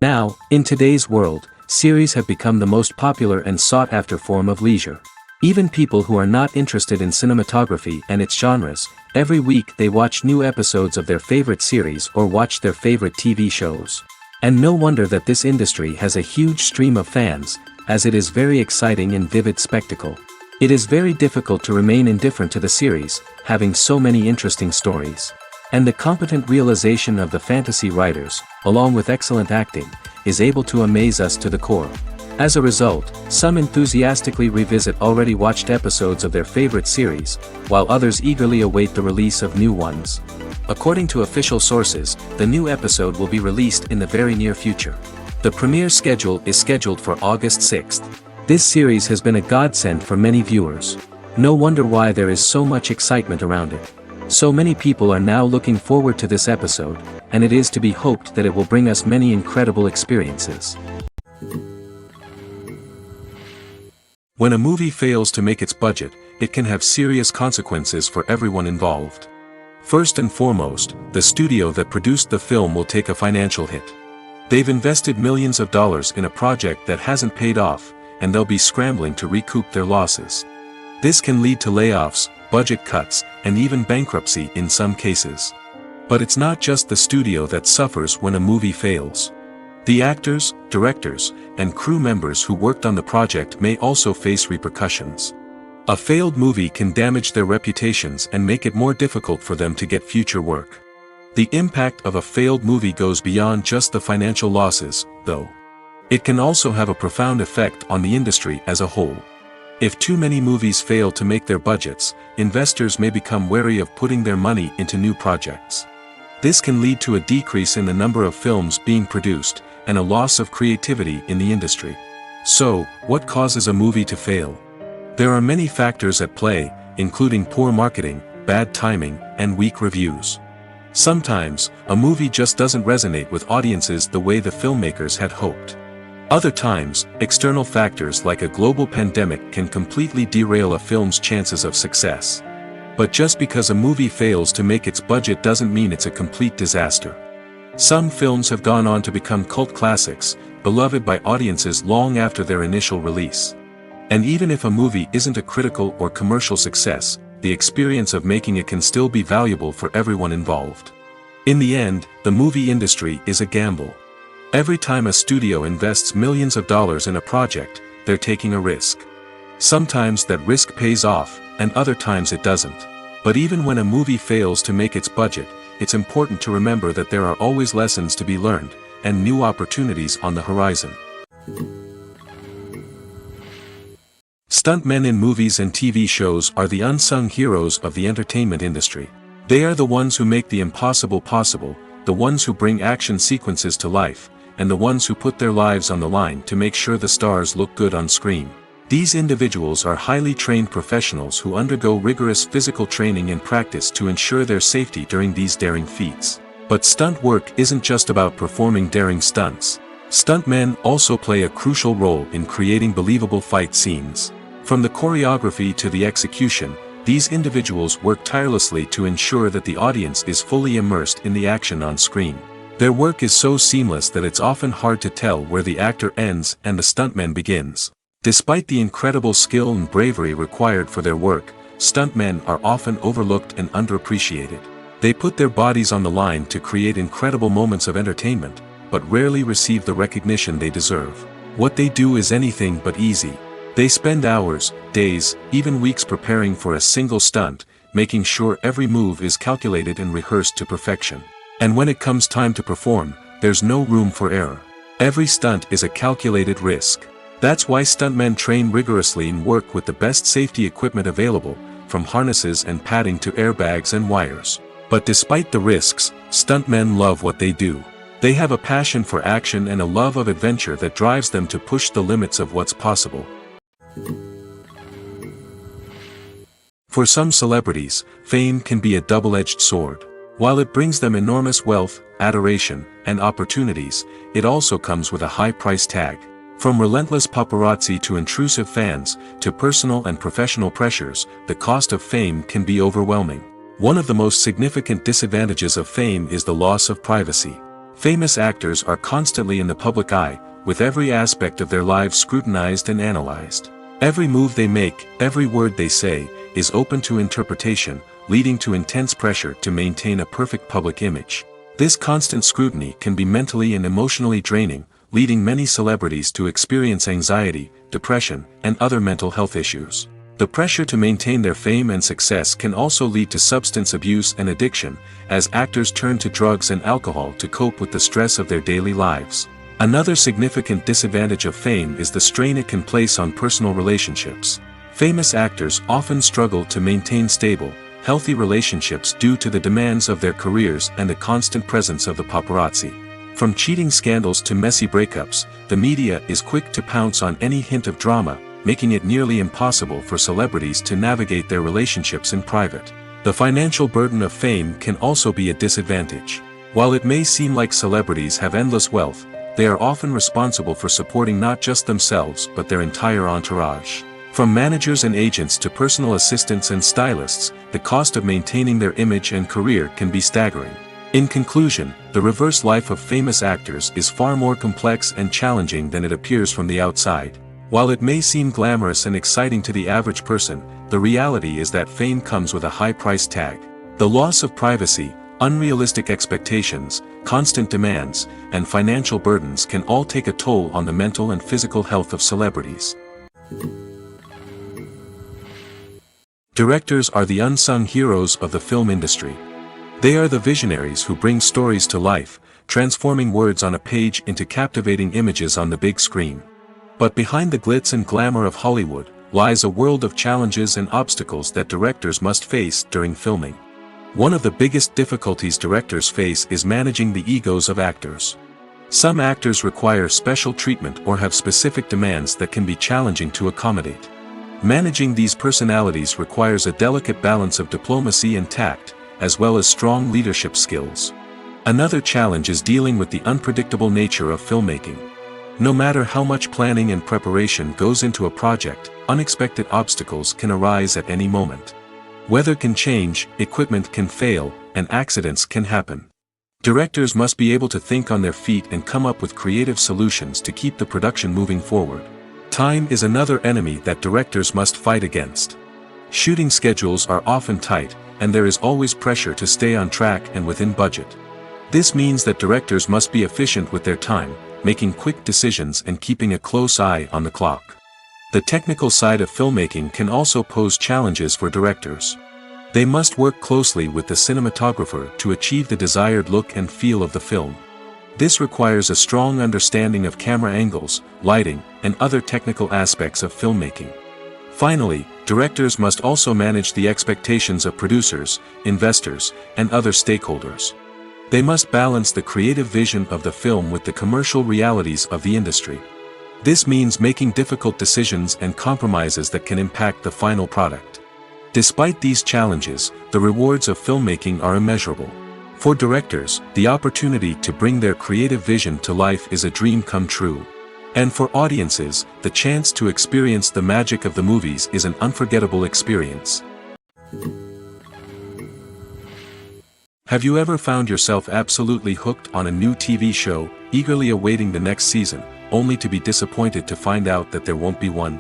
Now, in today's world, series have become the most popular and sought-after form of leisure. Even people who are not interested in cinematography and its genres, every week they watch new episodes of their favorite series or watch their favorite TV shows. And no wonder that this industry has a huge stream of fans, as it is very exciting and vivid spectacle. It is very difficult to remain indifferent to the series, having so many interesting stories. And the competent realization of the fantasy writers, along with excellent acting, is able to amaze us to the core. As a result, some enthusiastically revisit already watched episodes of their favorite series, while others eagerly await the release of new ones. According to official sources, the new episode will be released in the very near future. The premiere schedule is scheduled for August 6th. This series has been a godsend for many viewers. No wonder why there is so much excitement around it. So many people are now looking forward to this episode, and it is to be hoped that it will bring us many incredible experiences. When a movie fails to make its budget, it can have serious consequences for everyone involved. First and foremost, the studio that produced the film will take a financial hit. They've invested millions of dollars in a project that hasn't paid off, and they'll be scrambling to recoup their losses. This can lead to layoffs, budget cuts, and even bankruptcy in some cases. But it's not just the studio that suffers when a movie fails. The actors, directors, and crew members who worked on the project may also face repercussions. A failed movie can damage their reputations and make it more difficult for them to get future work. The impact of a failed movie goes beyond just the financial losses, though. It can also have a profound effect on the industry as a whole. If too many movies fail to make their budgets, investors may become wary of putting their money into new projects. This can lead to a decrease in the number of films being produced, and a loss of creativity in the industry. So, what causes a movie to fail? There are many factors at play, including poor marketing, bad timing, and weak reviews. Sometimes, a movie just doesn't resonate with audiences the way the filmmakers had hoped. Other times, external factors like a global pandemic can completely derail a film's chances of success. But just because a movie fails to make its budget doesn't mean it's a complete disaster. Some films have gone on to become cult classics, beloved by audiences long after their initial release. And even if a movie isn't a critical or commercial success, the experience of making it can still be valuable for everyone involved. In the end, the movie industry is a gamble. Every time a studio invests millions of dollars in a project, they're taking a risk. Sometimes that risk pays off, and other times it doesn't. But even when a movie fails to make its budget, it's important to remember that there are always lessons to be learned, and new opportunities on the horizon. Stuntmen in movies and TV shows are the unsung heroes of the entertainment industry. They are the ones who make the impossible possible, the ones who bring action sequences to life, and the ones who put their lives on the line to make sure the stars look good on screen. These individuals are highly trained professionals who undergo rigorous physical training and practice to ensure their safety during these daring feats. But stunt work isn't just about performing daring stunts. Stuntmen also play a crucial role in creating believable fight scenes. From the choreography to the execution, these individuals work tirelessly to ensure that the audience is fully immersed in the action on screen. Their work is so seamless that it's often hard to tell where the actor ends and the stuntman begins. Despite the incredible skill and bravery required for their work, stuntmen are often overlooked and underappreciated. They put their bodies on the line to create incredible moments of entertainment, but rarely receive the recognition they deserve. What they do is anything but easy. They spend hours, days, even weeks preparing for a single stunt, making sure every move is calculated and rehearsed to perfection. And when it comes time to perform, there's no room for error. Every stunt is a calculated risk. That's why stuntmen train rigorously and work with the best safety equipment available, from harnesses and padding to airbags and wires. But despite the risks, stuntmen love what they do. They have a passion for action and a love of adventure that drives them to push the limits of what's possible. For some celebrities, fame can be a double-edged sword. While it brings them enormous wealth, adoration, and opportunities, it also comes with a high price tag. From relentless paparazzi to intrusive fans, to personal and professional pressures, the cost of fame can be overwhelming. One of the most significant disadvantages of fame is the loss of privacy. Famous actors are constantly in the public eye, with every aspect of their lives scrutinized and analyzed. Every move they make, every word they say, is open to interpretation, leading to intense pressure to maintain a perfect public image. This constant scrutiny can be mentally and emotionally draining, leading many celebrities to experience anxiety, depression, and other mental health issues. The pressure to maintain their fame and success can also lead to substance abuse and addiction, as actors turn to drugs and alcohol to cope with the stress of their daily lives. Another significant disadvantage of fame is the strain it can place on personal relationships. Famous actors often struggle to maintain stable, healthy relationships due to the demands of their careers and the constant presence of the paparazzi. From cheating scandals to messy breakups, the media is quick to pounce on any hint of drama, making it nearly impossible for celebrities to navigate their relationships in private. The financial burden of fame can also be a disadvantage. While it may seem like celebrities have endless wealth, they are often responsible for supporting not just themselves but their entire entourage. From managers and agents to personal assistants and stylists, the cost of maintaining their image and career can be staggering. In conclusion, the reverse life of famous actors is far more complex and challenging than it appears from the outside. While it may seem glamorous and exciting to the average person, the reality is that fame comes with a high price tag. The loss of privacy, unrealistic expectations, constant demands, and financial burdens can all take a toll on the mental and physical health of celebrities. Directors are the unsung heroes of the film industry. They are the visionaries who bring stories to life, transforming words on a page into captivating images on the big screen. But behind the glitz and glamour of Hollywood, lies a world of challenges and obstacles that directors must face during filming. One of the biggest difficulties directors face is managing the egos of actors. Some actors require special treatment or have specific demands that can be challenging to accommodate. Managing these personalities requires a delicate balance of diplomacy and tact, as well as strong leadership skills. Another challenge is dealing with the unpredictable nature of filmmaking. No matter how much planning and preparation goes into a project, unexpected obstacles can arise at any moment. Weather can change, equipment can fail, and accidents can happen. Directors must be able to think on their feet and come up with creative solutions to keep the production moving forward. Time is another enemy that directors must fight against. Shooting schedules are often tight, and there is always pressure to stay on track and within budget. This means that directors must be efficient with their time, making quick decisions and keeping a close eye on the clock. The technical side of filmmaking can also pose challenges for directors. They must work closely with the cinematographer to achieve the desired look and feel of the film. This requires a strong understanding of camera angles, lighting, and other technical aspects of filmmaking. Finally, directors must also manage the expectations of producers, investors, and other stakeholders. They must balance the creative vision of the film with the commercial realities of the industry. This means making difficult decisions and compromises that can impact the final product. Despite these challenges, the rewards of filmmaking are immeasurable. For directors, the opportunity to bring their creative vision to life is a dream come true. And for audiences, the chance to experience the magic of the movies is an unforgettable experience. Have you ever found yourself absolutely hooked on a new TV show, eagerly awaiting the next season, only to be disappointed to find out that there won't be one?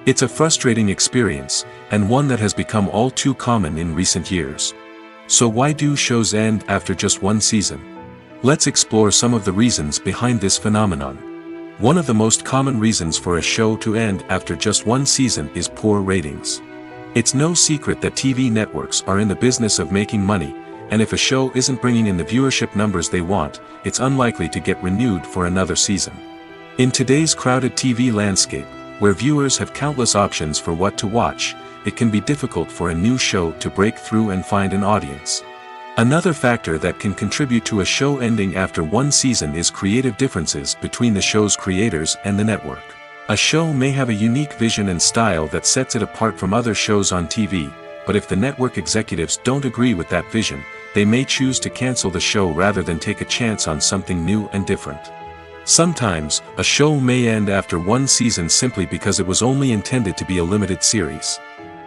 It's a frustrating experience, and one that has become all too common in recent years. So why do shows end after just one season? Let's explore some of the reasons behind this phenomenon. One of the most common reasons for a show to end after just one season is poor ratings. It's no secret that TV networks are in the business of making money, and if a show isn't bringing in the viewership numbers they want, it's unlikely to get renewed for another season. In today's crowded TV landscape, where viewers have countless options for what to watch, it can be difficult for a new show to break through and find an audience. Another factor that can contribute to a show ending after one season is creative differences between the show's creators and the network. A show may have a unique vision and style that sets it apart from other shows on TV, but if the network executives don't agree with that vision, they may choose to cancel the show rather than take a chance on something new and different. Sometimes, a show may end after one season simply because it was only intended to be a limited series.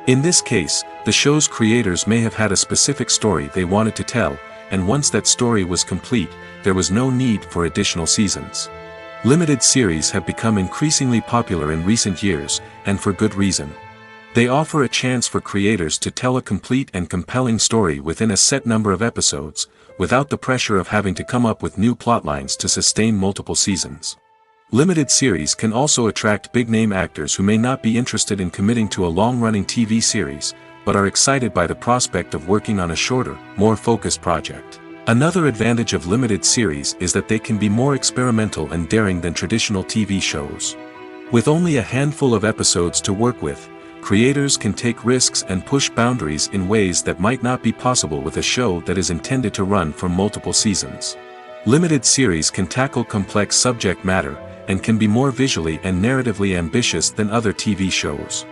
In this case, the show's creators may have had a specific story they wanted to tell, and once that story was complete, there was no need for additional seasons. Limited series have become increasingly popular in recent years, and for good reason. They offer a chance for creators to tell a complete and compelling story within a set number of episodes, without the pressure of having to come up with new plotlines to sustain multiple seasons. Limited series can also attract big-name actors who may not be interested in committing to a long-running TV series, but are excited by the prospect of working on a shorter, more focused project. Another advantage of limited series is that they can be more experimental and daring than traditional TV shows. With only a handful of episodes to work with, creators can take risks and push boundaries in ways that might not be possible with a show that is intended to run for multiple seasons. Limited series can tackle complex subject matter, and can be more visually and narratively ambitious than other TV shows.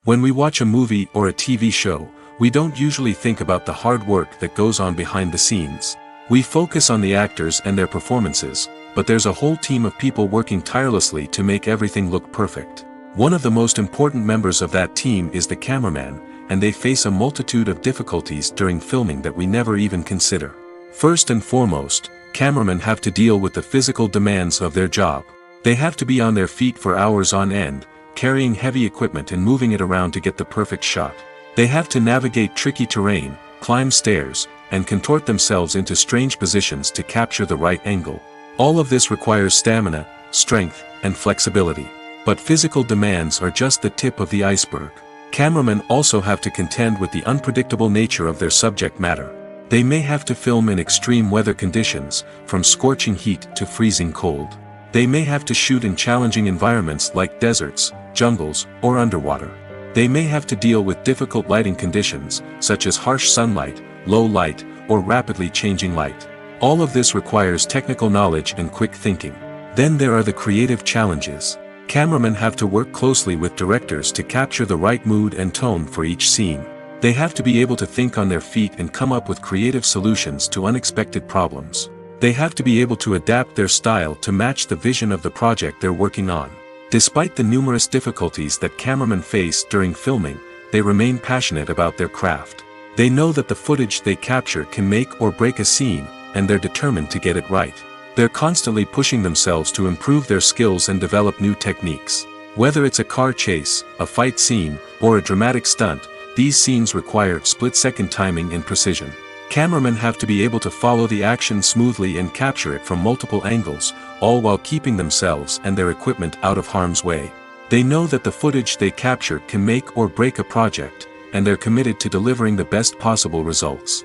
When we watch a movie or a TV show, we don't usually think about the hard work that goes on behind the scenes. We focus on the actors and their performances, but there's a whole team of people working tirelessly to make everything look perfect. One of the most important members of that team is the cameraman, and they face a multitude of difficulties during filming that we never even consider. First and foremost, cameramen have to deal with the physical demands of their job. They have to be on their feet for hours on end, carrying heavy equipment and moving it around to get the perfect shot. They have to navigate tricky terrain, climb stairs, and contort themselves into strange positions to capture the right angle. All of this requires stamina, strength, and flexibility. But physical demands are just the tip of the iceberg. Cameramen also have to contend with the unpredictable nature of their subject matter. They may have to film in extreme weather conditions, from scorching heat to freezing cold. They may have to shoot in challenging environments like deserts, jungles, or underwater. They may have to deal with difficult lighting conditions, such as harsh sunlight, low light, or rapidly changing light. All of this requires technical knowledge and quick thinking. Then there are the creative challenges. Cameramen have to work closely with directors to capture the right mood and tone for each scene. They have to be able to think on their feet and come up with creative solutions to unexpected problems. They have to be able to adapt their style to match the vision of the project they're working on. Despite the numerous difficulties that cameramen face during filming, they remain passionate about their craft. They know that the footage they capture can make or break a scene, and they're determined to get it right. They're constantly pushing themselves to improve their skills and develop new techniques. Whether it's a car chase, a fight scene, or a dramatic stunt, these scenes require split-second timing and precision. Cameramen have to be able to follow the action smoothly and capture it from multiple angles, all while keeping themselves and their equipment out of harm's way. They know that the footage they capture can make or break a project, and they're committed to delivering the best possible results.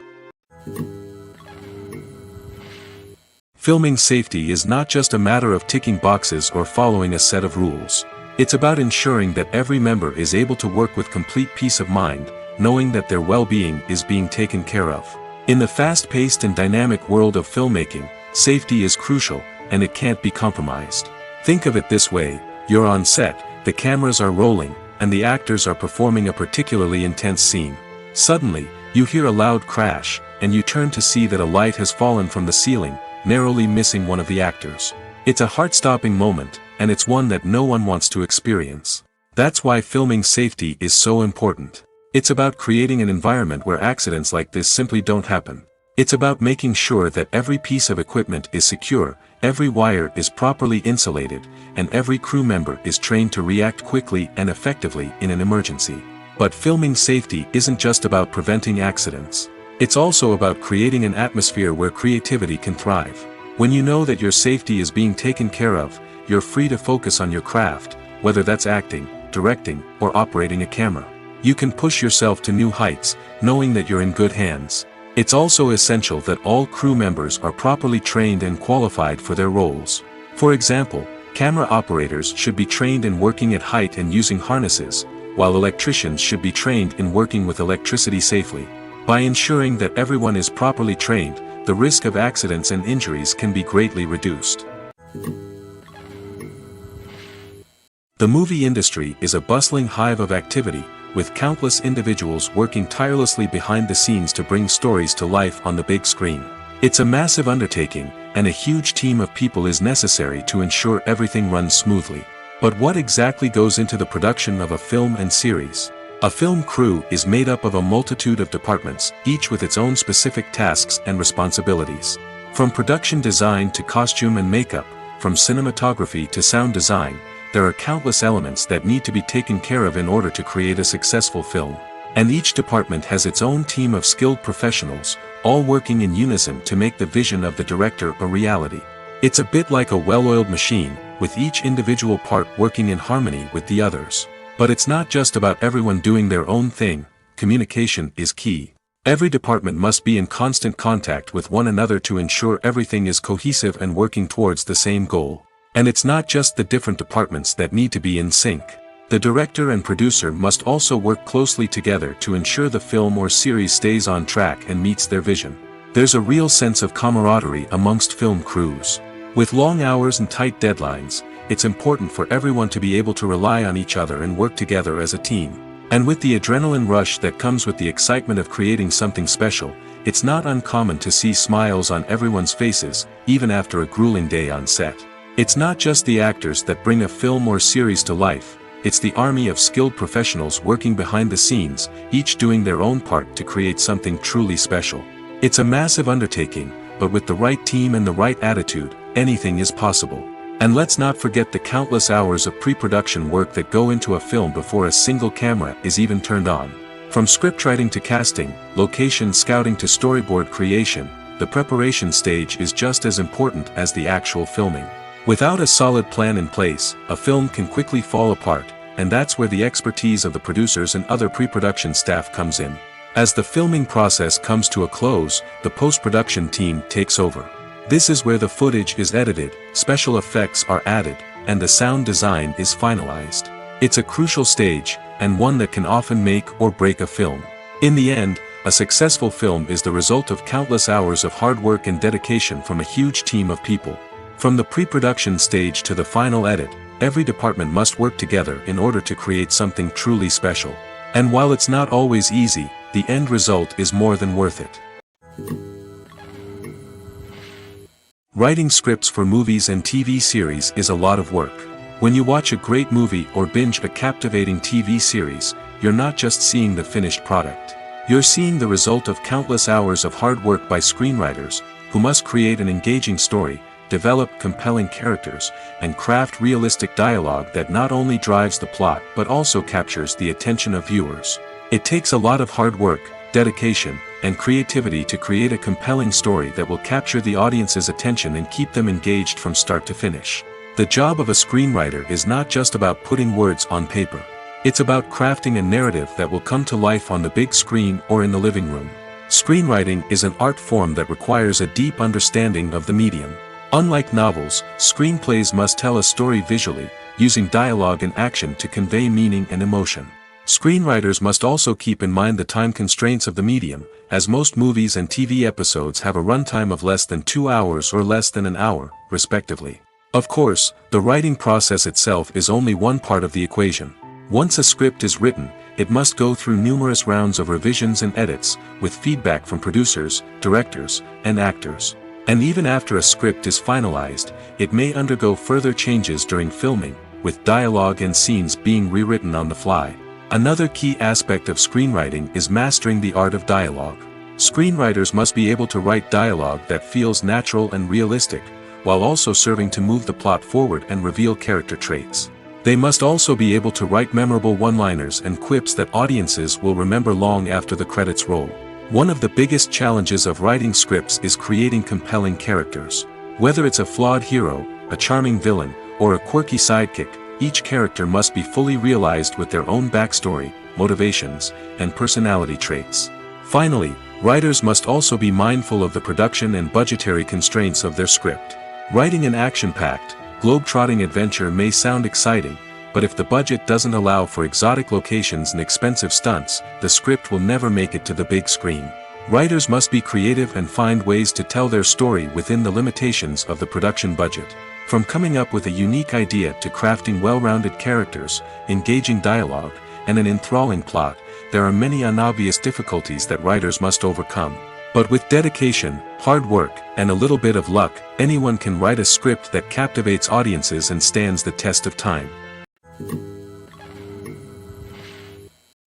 Filming safety is not just a matter of ticking boxes or following a set of rules. It's about ensuring that every member is able to work with complete peace of mind, knowing that their well-being is being taken care of. In the fast-paced and dynamic world of filmmaking, safety is crucial, and it can't be compromised. Think of it this way: you're on set, the cameras are rolling, and the actors are performing a particularly intense scene. Suddenly, you hear a loud crash, and you turn to see that a light has fallen from the ceiling, narrowly missing one of the actors. It's a heart-stopping moment, and it's one that no one wants to experience. That's why filming safety is so important. It's about creating an environment where accidents like this simply don't happen. It's about making sure that every piece of equipment is secure, every wire is properly insulated, and every crew member is trained to react quickly and effectively in an emergency. But filming safety isn't just about preventing accidents. It's also about creating an atmosphere where creativity can thrive. When you know that your safety is being taken care of, you're free to focus on your craft, whether that's acting, directing, or operating a camera. You can push yourself to new heights, knowing that you're in good hands. It's also essential that all crew members are properly trained and qualified for their roles. For example, camera operators should be trained in working at height and using harnesses, while electricians should be trained in working with electricity safely. By ensuring that everyone is properly trained, the risk of accidents and injuries can be greatly reduced. The movie industry is a bustling hive of activity, with countless individuals working tirelessly behind the scenes to bring stories to life on the big screen. It's a massive undertaking, and a huge team of people is necessary to ensure everything runs smoothly. But what exactly goes into the production of a film and series? A film crew is made up of a multitude of departments, each with its own specific tasks and responsibilities. From production design to costume and makeup, from cinematography to sound design, there are countless elements that need to be taken care of in order to create a successful film. And each department has its own team of skilled professionals, all working in unison to make the vision of the director a reality. It's a bit like a well-oiled machine, with each individual part working in harmony with the others. But it's not just about everyone doing their own thing. Communication is key. Every department must be in constant contact with one another to ensure everything is cohesive and working towards the same goal. And it's not just the different departments that need to be in sync. The director and producer must also work closely together to ensure the film or series stays on track and meets their vision. There's a real sense of camaraderie amongst film crews. With long hours and tight deadlines, it's important for everyone to be able to rely on each other and work together as a team. And with the adrenaline rush that comes with the excitement of creating something special, it's not uncommon to see smiles on everyone's faces, even after a grueling day on set. It's not just the actors that bring a film or series to life, it's the army of skilled professionals working behind the scenes, each doing their own part to create something truly special. It's a massive undertaking, but with the right team and the right attitude, anything is possible. And let's not forget the countless hours of pre-production work that go into a film before a single camera is even turned on. From scriptwriting to casting, location scouting to storyboard creation, the preparation stage is just as important as the actual filming. Without a solid plan in place, a film can quickly fall apart, and that's where the expertise of the producers and other pre-production staff comes in. As the filming process comes to a close, the post-production team takes over. This is where the footage is edited, special effects are added, and the sound design is finalized. It's a crucial stage, and one that can often make or break a film. In the end, a successful film is the result of countless hours of hard work and dedication from a huge team of people. From the pre-production stage to the final edit, every department must work together in order to create something truly special. And while it's not always easy, the end result is more than worth it. Writing scripts for movies and TV series is a lot of work. When you watch a great movie or binge a captivating TV series, you're not just seeing the finished product. You're seeing the result of countless hours of hard work by screenwriters, who must create an engaging story, develop compelling characters, and craft realistic dialogue that not only drives the plot but also captures the attention of viewers. It takes a lot of hard work, dedication, and creativity to create a compelling story that will capture the audience's attention and keep them engaged from start to finish. The job of a screenwriter is not just about putting words on paper. It's about crafting a narrative that will come to life on the big screen or in the living room. Screenwriting is an art form that requires a deep understanding of the medium. Unlike novels, screenplays must tell a story visually, using dialogue and action to convey meaning and emotion. Screenwriters must also keep in mind the time constraints of the medium, as most movies and TV episodes have a runtime of less than 2 hours or less than an hour, respectively. Of course, the writing process itself is only one part of the equation. Once a script is written, it must go through numerous rounds of revisions and edits, with feedback from producers, directors, and actors. And even after a script is finalized, it may undergo further changes during filming, with dialogue and scenes being rewritten on the fly. Another key aspect of screenwriting is mastering the art of dialogue. Screenwriters must be able to write dialogue that feels natural and realistic, while also serving to move the plot forward and reveal character traits. They must also be able to write memorable one-liners and quips that audiences will remember long after the credits roll. One of the biggest challenges of writing scripts is creating compelling characters. Whether it's a flawed hero, a charming villain, or a quirky sidekick, each character must be fully realized with their own backstory, motivations, and personality traits. Finally, writers must also be mindful of the production and budgetary constraints of their script. Writing an action-packed, globe-trotting adventure may sound exciting, but if the budget doesn't allow for exotic locations and expensive stunts, the script will never make it to the big screen. Writers must be creative and find ways to tell their story within the limitations of the production budget. From coming up with a unique idea to crafting well-rounded characters, engaging dialogue, and an enthralling plot, there are many unobvious difficulties that writers must overcome. But with dedication, hard work, and a little bit of luck, anyone can write a script that captivates audiences and stands the test of time.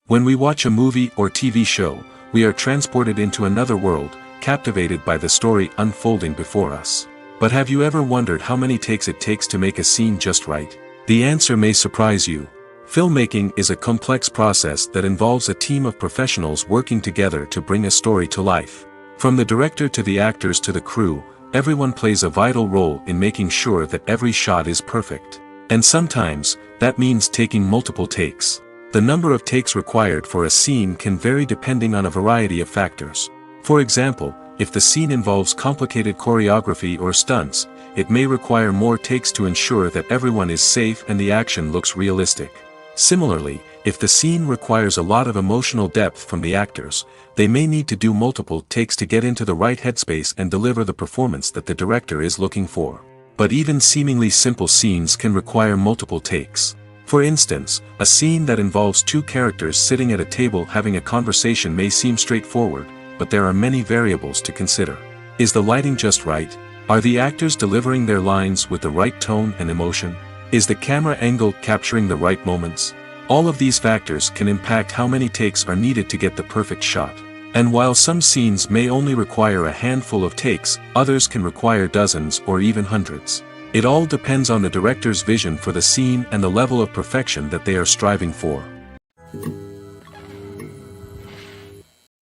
When we watch a movie or TV show, we are transported into another world, captivated by the story unfolding before us. But have you ever wondered how many takes it takes to make a scene just right? The answer may surprise you. Filmmaking is a complex process that involves a team of professionals working together to bring a story to life. From the director to the actors to the crew, everyone plays a vital role in making sure that every shot is perfect. And sometimes, that means taking multiple takes. The number of takes required for a scene can vary depending on a variety of factors. For example, if the scene involves complicated choreography or stunts, it may require more takes to ensure that everyone is safe and the action looks realistic. Similarly, if the scene requires a lot of emotional depth from the actors, they may need to do multiple takes to get into the right headspace and deliver the performance that the director is looking for. But even seemingly simple scenes can require multiple takes. For instance, a scene that involves two characters sitting at a table having a conversation may seem straightforward, but there are many variables to consider. Is the lighting just right? Are the actors delivering their lines with the right tone and emotion? Is the camera angle capturing the right moments? All of these factors can impact how many takes are needed to get the perfect shot. And while some scenes may only require a handful of takes, others can require dozens or even hundreds. It all depends on the director's vision for the scene and the level of perfection that they are striving for.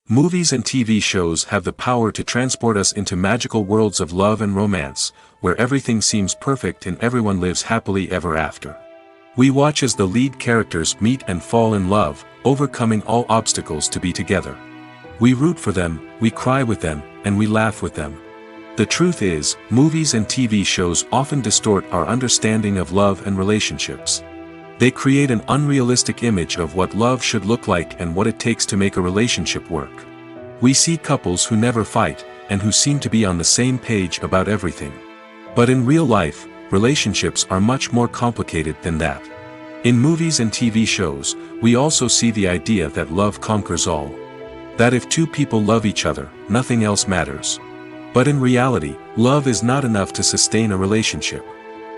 Movies and TV shows have the power to transport us into magical worlds of love and romance, where everything seems perfect and everyone lives happily ever after. We watch as the lead characters meet and fall in love, overcoming all obstacles to be together. We root for them, we cry with them, and we laugh with them. The truth is, movies and TV shows often distort our understanding of love and relationships. They create an unrealistic image of what love should look like and what it takes to make a relationship work. We see couples who never fight, and who seem to be on the same page about everything. But in real life, relationships are much more complicated than that. In movies and TV shows, we also see the idea that love conquers all. That if two people love each other, nothing else matters. But in reality, love is not enough to sustain a relationship.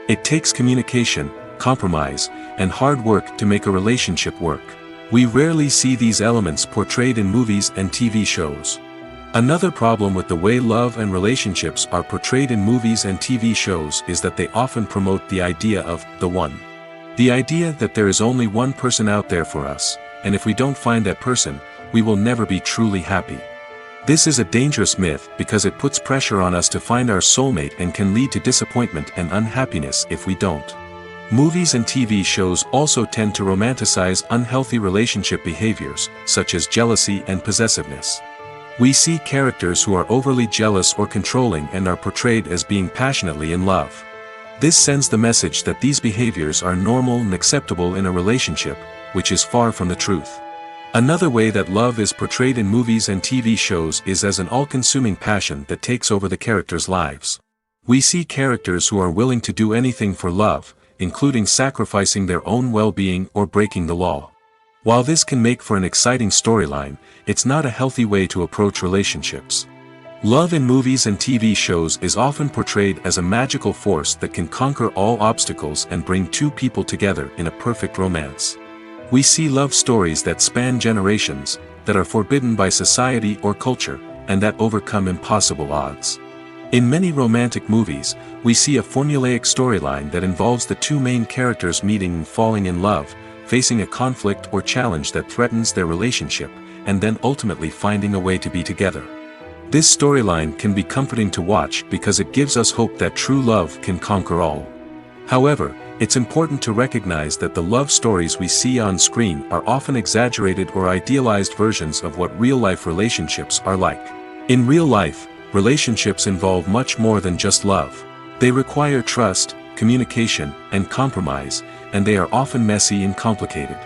It takes communication, compromise, and hard work to make a relationship work. We rarely see these elements portrayed in movies and TV shows. Another problem with the way love and relationships are portrayed in movies and TV shows is that they often promote the idea of the one. The idea that there is only one person out there for us, and if we don't find that person, we will never be truly happy. This is a dangerous myth because it puts pressure on us to find our soulmate and can lead to disappointment and unhappiness if we don't. Movies and TV shows also tend to romanticize unhealthy relationship behaviors, such as jealousy and possessiveness. We see characters who are overly jealous or controlling and are portrayed as being passionately in love. This sends the message that these behaviors are normal and acceptable in a relationship, which is far from the truth. Another way that love is portrayed in movies and TV shows is as an all-consuming passion that takes over the characters' lives. We see characters who are willing to do anything for love, including sacrificing their own well-being or breaking the law. While this can make for an exciting storyline, it's not a healthy way to approach relationships. Love in movies and TV shows is often portrayed as a magical force that can conquer all obstacles and bring two people together in a perfect romance. We see love stories that span generations, that are forbidden by society or culture, and that overcome impossible odds. In many romantic movies, we see a formulaic storyline that involves the two main characters meeting and falling in love, facing a conflict or challenge that threatens their relationship, and then ultimately finding a way to be together. This storyline can be comforting to watch because it gives us hope that true love can conquer all. However, it's important to recognize that the love stories we see on screen are often exaggerated or idealized versions of what real-life relationships are like. In real life, relationships involve much more than just love. They require trust, communication, and compromise, and they are often messy and complicated.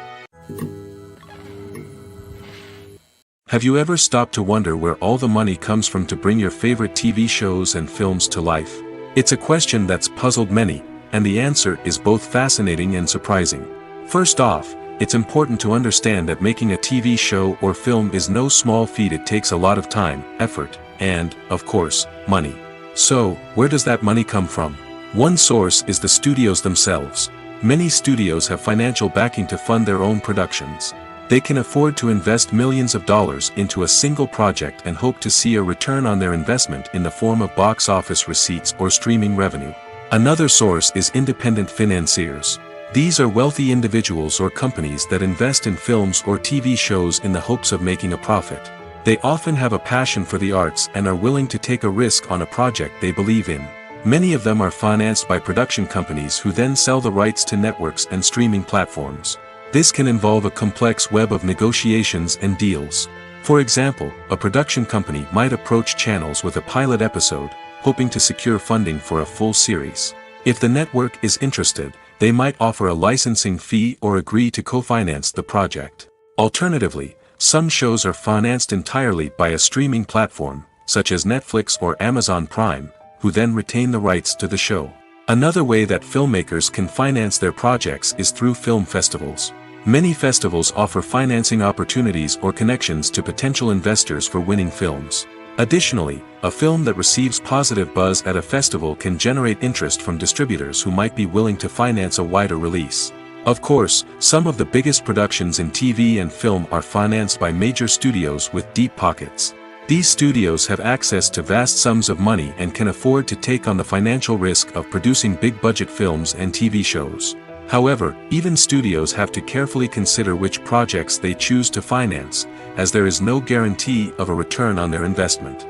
Have you ever stopped to wonder where all the money comes from to bring your favorite TV shows and films to life? It's a question that's puzzled many, and the answer is both fascinating and surprising. First off, it's important to understand that making a TV show or film is no small feat. It takes a lot of time, effort, and, of course, money. So, where does that money come from? One source is the studios themselves. Many studios have financial backing to fund their own productions. They can afford to invest millions of dollars into a single project and hope to see a return on their investment in the form of box office receipts or streaming revenue. Another source is independent financiers. These are wealthy individuals or companies that invest in films or TV shows in the hopes of making a profit. They often have a passion for the arts and are willing to take a risk on a project they believe in. Many of them are financed by production companies who then sell the rights to networks and streaming platforms. This can involve a complex web of negotiations and deals. For example, a production company might approach channels with a pilot episode, hoping to secure funding for a full series. If the network is interested, they might offer a licensing fee or agree to co-finance the project. Alternatively, some shows are financed entirely by a streaming platform, such as Netflix or Amazon Prime, who then retain the rights to the show. Another way that filmmakers can finance their projects is through film festivals. Many festivals offer financing opportunities or connections to potential investors for winning films. Additionally, a film that receives positive buzz at a festival can generate interest from distributors who might be willing to finance a wider release. Of course, some of the biggest productions in TV and film are financed by major studios with deep pockets. These studios have access to vast sums of money and can afford to take on the financial risk of producing big-budget films and TV shows. However, even studios have to carefully consider which projects they choose to finance, as there is no guarantee of a return on their investment.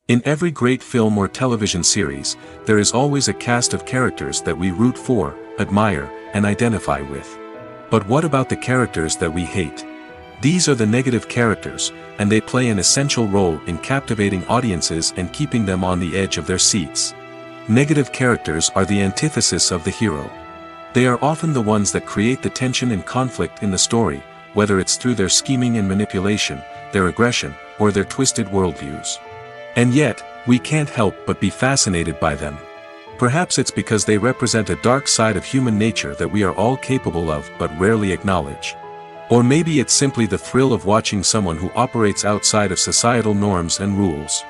In every great film or television series, there is always a cast of characters that we root for, admire, and identify with. But what about the characters that we hate? These are the negative characters, and they play an essential role in captivating audiences and keeping them on the edge of their seats. Negative characters are the antithesis of the hero. They are often the ones that create the tension and conflict in the story, whether it's through their scheming and manipulation, their aggression, or their twisted worldviews. And yet, we can't help but be fascinated by them. Perhaps it's because they represent a dark side of human nature that we are all capable of but rarely acknowledge. Or maybe it's simply the thrill of watching someone who operates outside of societal norms and rules.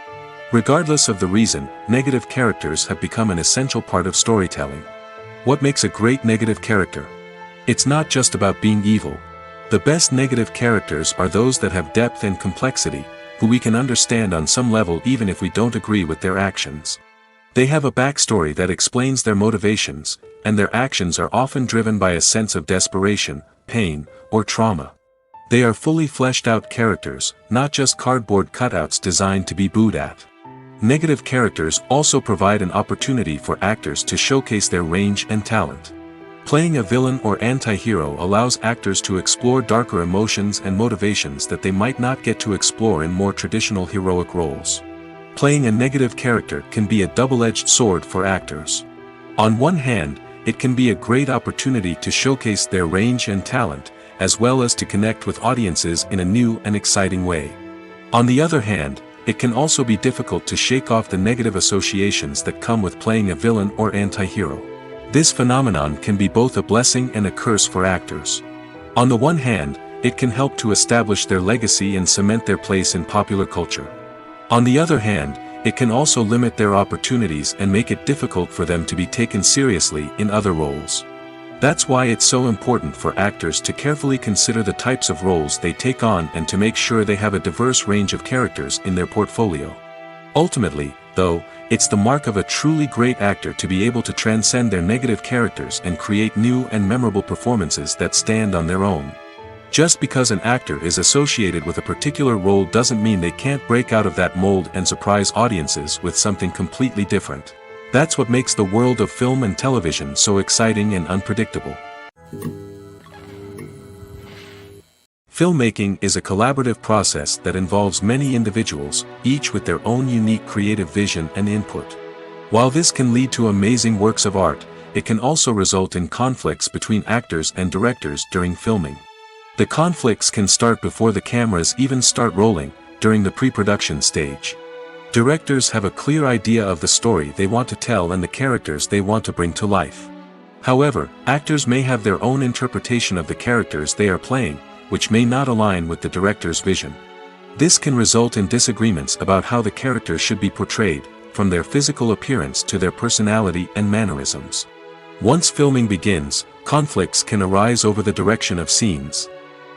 Regardless of the reason, negative characters have become an essential part of storytelling. What makes a great negative character? It's not just about being evil. The best negative characters are those that have depth and complexity, who we can understand on some level even if we don't agree with their actions. They have a backstory that explains their motivations, and their actions are often driven by a sense of desperation, pain, or trauma. They are fully fleshed out characters, not just cardboard cutouts designed to be booed at. Negative characters also provide an opportunity for actors to showcase their range and talent. Playing a villain or anti-hero allows actors to explore darker emotions and motivations that they might not get to explore in more traditional heroic roles. Playing a negative character can be a double-edged sword for actors. On one hand, it can be a great opportunity to showcase their range and talent, as well as to connect with audiences in a new and exciting way. On the other hand, it can also be difficult to shake off the negative associations that come with playing a villain or anti-hero. This phenomenon can be both a blessing and a curse for actors. On the one hand, it can help to establish their legacy and cement their place in popular culture. On the other hand, it can also limit their opportunities and make it difficult for them to be taken seriously in other roles. That's why it's so important for actors to carefully consider the types of roles they take on and to make sure they have a diverse range of characters in their portfolio. Ultimately, though, it's the mark of a truly great actor to be able to transcend their negative characters and create new and memorable performances that stand on their own. Just because an actor is associated with a particular role doesn't mean they can't break out of that mold and surprise audiences with something completely different. That's what makes the world of film and television so exciting and unpredictable. Filmmaking is a collaborative process that involves many individuals, each with their own unique creative vision and input. While this can lead to amazing works of art, it can also result in conflicts between actors and directors during filming. The conflicts can start before the cameras even start rolling, during the pre-production stage. Directors have a clear idea of the story they want to tell and the characters they want to bring to life. However, actors may have their own interpretation of the characters they are playing, which may not align with the director's vision. This can result in disagreements about how the characters should be portrayed, from their physical appearance to their personality and mannerisms. Once filming begins, conflicts can arise over the direction of scenes.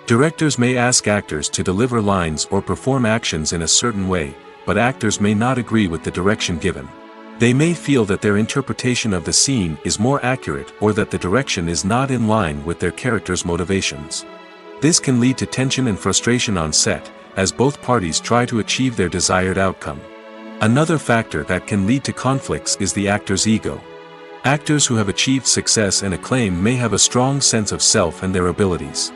Directors may ask actors to deliver lines or perform actions in a certain way, but actors may not agree with the direction given. They may feel that their interpretation of the scene is more accurate or that the direction is not in line with their character's motivations. This can lead to tension and frustration on set, as both parties try to achieve their desired outcome. Another factor that can lead to conflicts is the actor's ego. Actors who have achieved success and acclaim may have a strong sense of self and their abilities.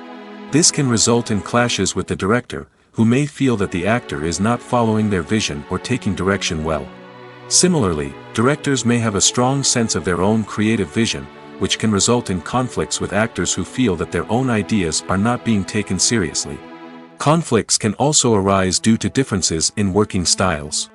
This can result in clashes with the director, who may feel that the actor is not following their vision or taking direction well. Similarly, directors may have a strong sense of their own creative vision, which can result in conflicts with actors who feel that their own ideas are not being taken seriously. Conflicts can also arise due to differences in working styles.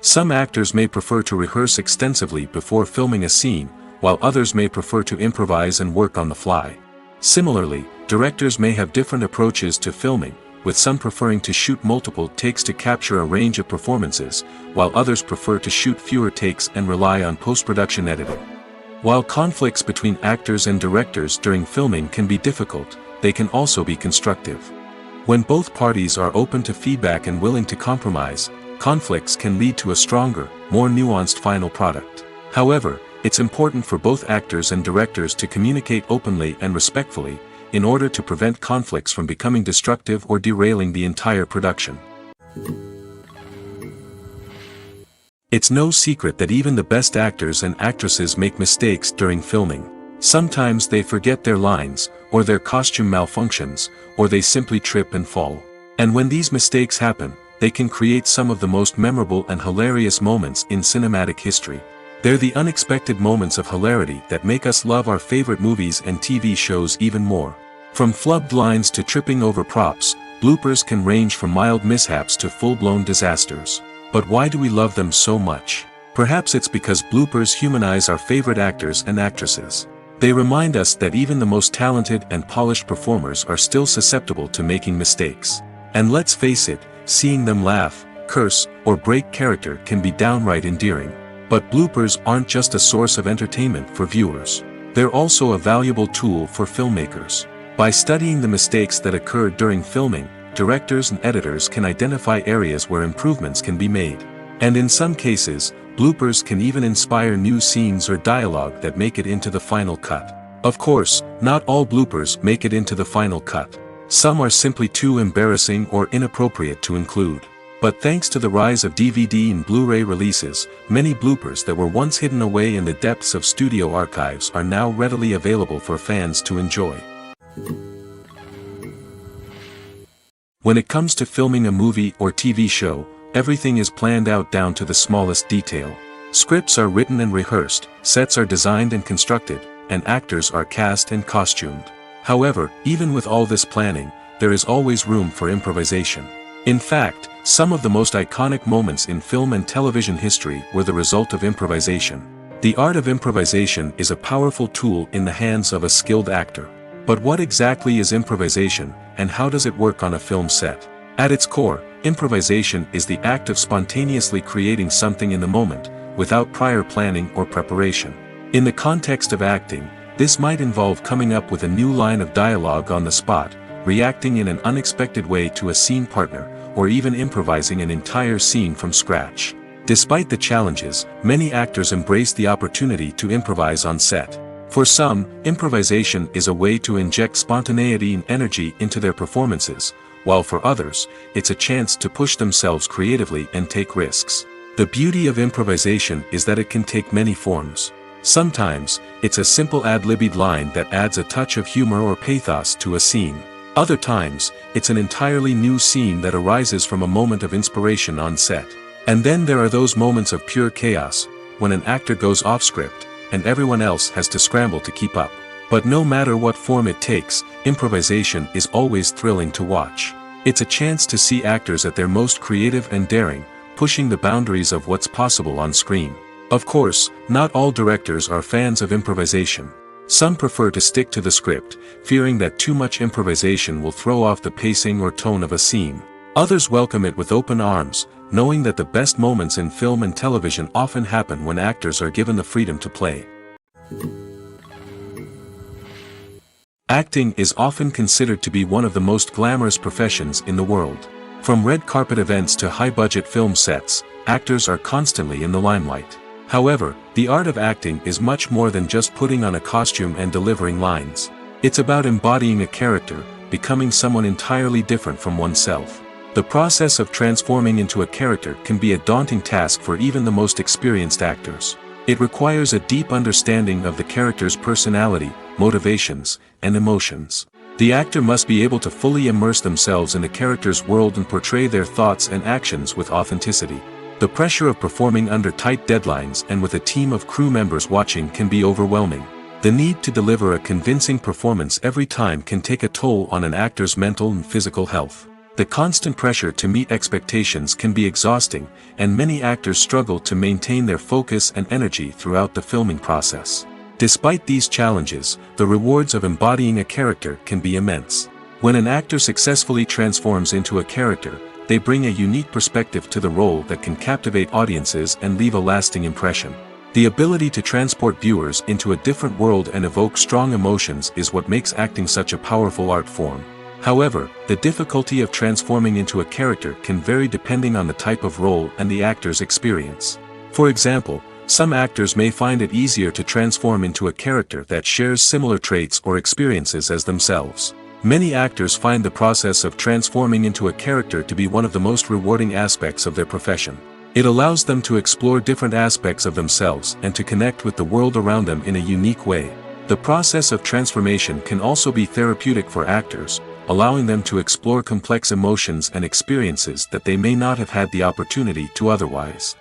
Some actors may prefer to rehearse extensively before filming a scene, while others may prefer to improvise and work on the fly. Similarly, directors may have different approaches to filming, with some preferring to shoot multiple takes to capture a range of performances, while others prefer to shoot fewer takes and rely on post-production editing. While conflicts between actors and directors during filming can be difficult, they can also be constructive. When both parties are open to feedback and willing to compromise, conflicts can lead to a stronger, more nuanced final product. However, it's important for both actors and directors to communicate openly and respectfully, in order to prevent conflicts from becoming destructive or derailing the entire production. It's no secret that even the best actors and actresses make mistakes during filming. Sometimes they forget their lines, or their costume malfunctions, or they simply trip and fall. And when these mistakes happen, they can create some of the most memorable and hilarious moments in cinematic history. They're the unexpected moments of hilarity that make us love our favorite movies and TV shows even more. From flubbed lines to tripping over props, bloopers can range from mild mishaps to full-blown disasters. But why do we love them so much? Perhaps it's because bloopers humanize our favorite actors and actresses. They remind us that even the most talented and polished performers are still susceptible to making mistakes. And let's face it, seeing them laugh, curse, or break character can be downright endearing. But bloopers aren't just a source of entertainment for viewers. They're also a valuable tool for filmmakers. By studying the mistakes that occurred during filming, directors and editors can identify areas where improvements can be made. And in some cases, bloopers can even inspire new scenes or dialogue that make it into the final cut. Of course, not all bloopers make it into the final cut. Some are simply too embarrassing or inappropriate to include. But thanks to the rise of DVD and Blu-ray releases, many bloopers that were once hidden away in the depths of studio archives are now readily available for fans to enjoy. When it comes to filming a movie or TV show, everything is planned out down to the smallest detail. Scripts are written and rehearsed, sets are designed and constructed, and actors are cast and costumed. However, even with all this planning, there is always room for improvisation. In fact, some of the most iconic moments in film and television history were the result of improvisation. The art of improvisation is a powerful tool in the hands of a skilled actor. But what exactly is improvisation, and how does it work on a film set? At its core, improvisation is the act of spontaneously creating something in the moment, without prior planning or preparation. In the context of acting, this might involve coming up with a new line of dialogue on the spot, reacting in an unexpected way to a scene partner, or even improvising an entire scene from scratch. Despite the challenges, many actors embrace the opportunity to improvise on set. For some, improvisation is a way to inject spontaneity and energy into their performances, while for others, it's a chance to push themselves creatively and take risks. The beauty of improvisation is that it can take many forms. Sometimes, it's a simple ad-libbed line that adds a touch of humor or pathos to a scene. Other times, it's an entirely new scene that arises from a moment of inspiration on set. And then there are those moments of pure chaos, when an actor goes off script, and everyone else has to scramble to keep up. But no matter what form it takes, improvisation is always thrilling to watch. It's a chance to see actors at their most creative and daring, pushing the boundaries of what's possible on screen. Of course, not all directors are fans of improvisation. Some prefer to stick to the script, fearing that too much improvisation will throw off the pacing or tone of a scene. Others welcome it with open arms, knowing that the best moments in film and television often happen when actors are given the freedom to play. Acting is often considered to be one of the most glamorous professions in the world. From red carpet events to high-budget film sets, actors are constantly in the limelight. However, the art of acting is much more than just putting on a costume and delivering lines. It's about embodying a character, becoming someone entirely different from oneself. The process of transforming into a character can be a daunting task for even the most experienced actors. It requires a deep understanding of the character's personality, motivations, and emotions. The actor must be able to fully immerse themselves in the character's world and portray their thoughts and actions with authenticity. The pressure of performing under tight deadlines and with a team of crew members watching can be overwhelming. The need to deliver a convincing performance every time can take a toll on an actor's mental and physical health. The constant pressure to meet expectations can be exhausting, and many actors struggle to maintain their focus and energy throughout the filming process. Despite these challenges, the rewards of embodying a character can be immense. When an actor successfully transforms into a character, they bring a unique perspective to the role that can captivate audiences and leave a lasting impression. The ability to transport viewers into a different world and evoke strong emotions is what makes acting such a powerful art form. However, the difficulty of transforming into a character can vary depending on the type of role and the actor's experience. For example, some actors may find it easier to transform into a character that shares similar traits or experiences as themselves. Many actors find the process of transforming into a character to be one of the most rewarding aspects of their profession. It allows them to explore different aspects of themselves and to connect with the world around them in a unique way. The process of transformation can also be therapeutic for actors, allowing them to explore complex emotions and experiences that they may not have had the opportunity to otherwise.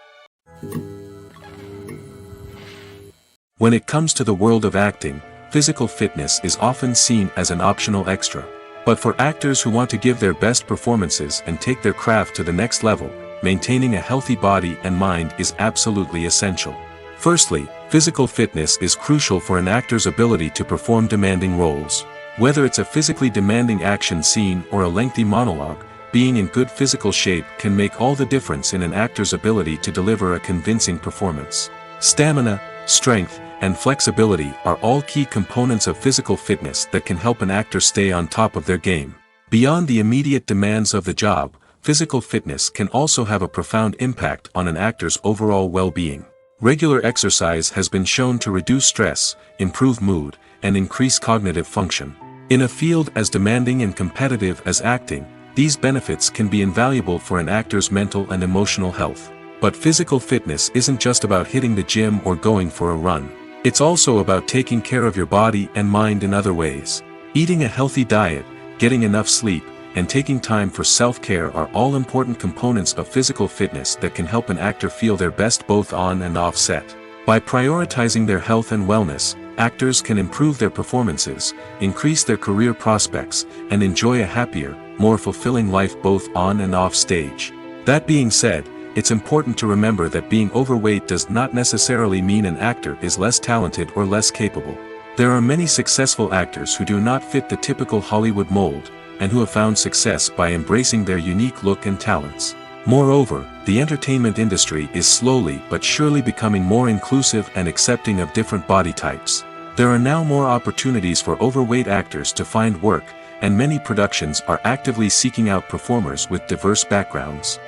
When it comes to the world of acting, physical fitness is often seen as an optional extra. But for actors who want to give their best performances and take their craft to the next level, maintaining a healthy body and mind is absolutely essential. Firstly, physical fitness is crucial for an actor's ability to perform demanding roles. Whether it's a physically demanding action scene or a lengthy monologue, being in good physical shape can make all the difference in an actor's ability to deliver a convincing performance. Stamina, strength, and flexibility are all key components of physical fitness that can help an actor stay on top of their game. Beyond the immediate demands of the job, physical fitness can also have a profound impact on an actor's overall well-being. Regular exercise has been shown to reduce stress, improve mood, and increase cognitive function. In a field as demanding and competitive as acting, these benefits can be invaluable for an actor's mental and emotional health. But physical fitness isn't just about hitting the gym or going for a run. It's also about taking care of your body and mind in other ways. Eating a healthy diet, getting enough sleep, and taking time for self-care are all important components of physical fitness that can help an actor feel their best both on and off set. By prioritizing their health and wellness, actors can improve their performances, increase their career prospects, and enjoy a happier, more fulfilling life both on and off stage. That being said, it's important to remember that being overweight does not necessarily mean an actor is less talented or less capable. There are many successful actors who do not fit the typical Hollywood mold, and who have found success by embracing their unique look and talents. Moreover, the entertainment industry is slowly but surely becoming more inclusive and accepting of different body types. There are now more opportunities for overweight actors to find work, and many productions are actively seeking out performers with diverse backgrounds.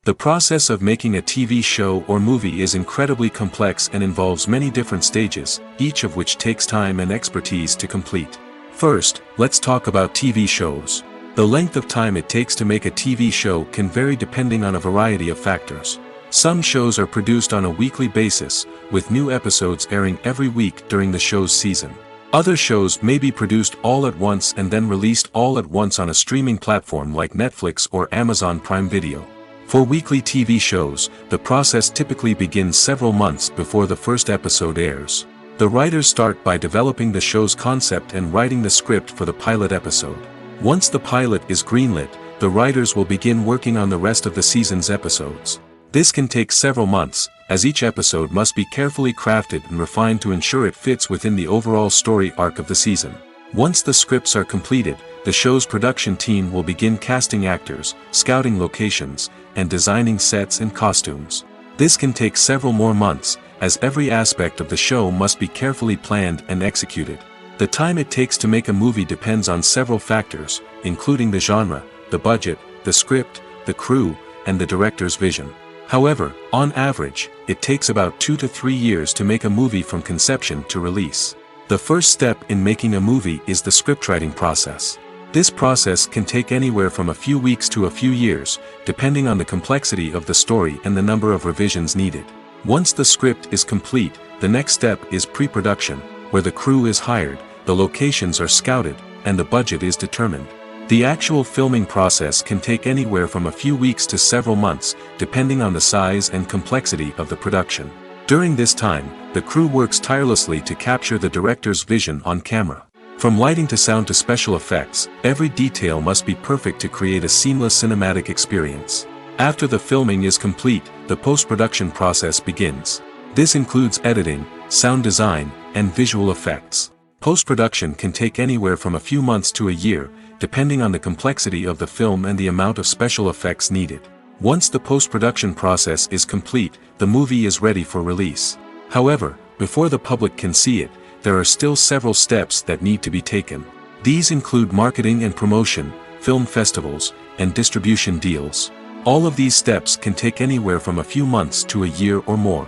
The process of making a TV show or movie is incredibly complex and involves many different stages, each of which takes time and expertise to complete. First, let's talk about TV shows. The length of time it takes to make a TV show can vary depending on a variety of factors. Some shows are produced on a weekly basis, with new episodes airing every week during the show's season. Other shows may be produced all at once and then released all at once on a streaming platform like Netflix or Amazon Prime Video. For weekly TV shows, the process typically begins several months before the first episode airs. The writers start by developing the show's concept and writing the script for the pilot episode. Once the pilot is greenlit, the writers will begin working on the rest of the season's episodes. This can take several months, as each episode must be carefully crafted and refined to ensure it fits within the overall story arc of the season. Once the scripts are completed, the show's production team will begin casting actors, scouting locations, and designing sets and costumes. This can take several more months, as every aspect of the show must be carefully planned and executed. The time it takes to make a movie depends on several factors, including the genre, the budget, the script, the crew, and the director's vision. However, on average, it takes about 2 to 3 years to make a movie from conception to release. The first step in making a movie is the scriptwriting process. This process can take anywhere from a few weeks to a few years, depending on the complexity of the story and the number of revisions needed. Once the script is complete, the next step is pre-production, where the crew is hired, the locations are scouted, and the budget is determined. The actual filming process can take anywhere from a few weeks to several months, depending on the size and complexity of the production. During this time, the crew works tirelessly to capture the director's vision on camera. From lighting to sound to special effects, every detail must be perfect to create a seamless cinematic experience. After the filming is complete, the post-production process begins. This includes editing, sound design, and visual effects. Post-production can take anywhere from a few months to a year, depending on the complexity of the film and the amount of special effects needed. Once the post-production process is complete, the movie is ready for release. However, before the public can see it, there are still several steps that need to be taken. These include marketing and promotion, film festivals, and distribution deals. All of these steps can take anywhere from a few months to a year or more.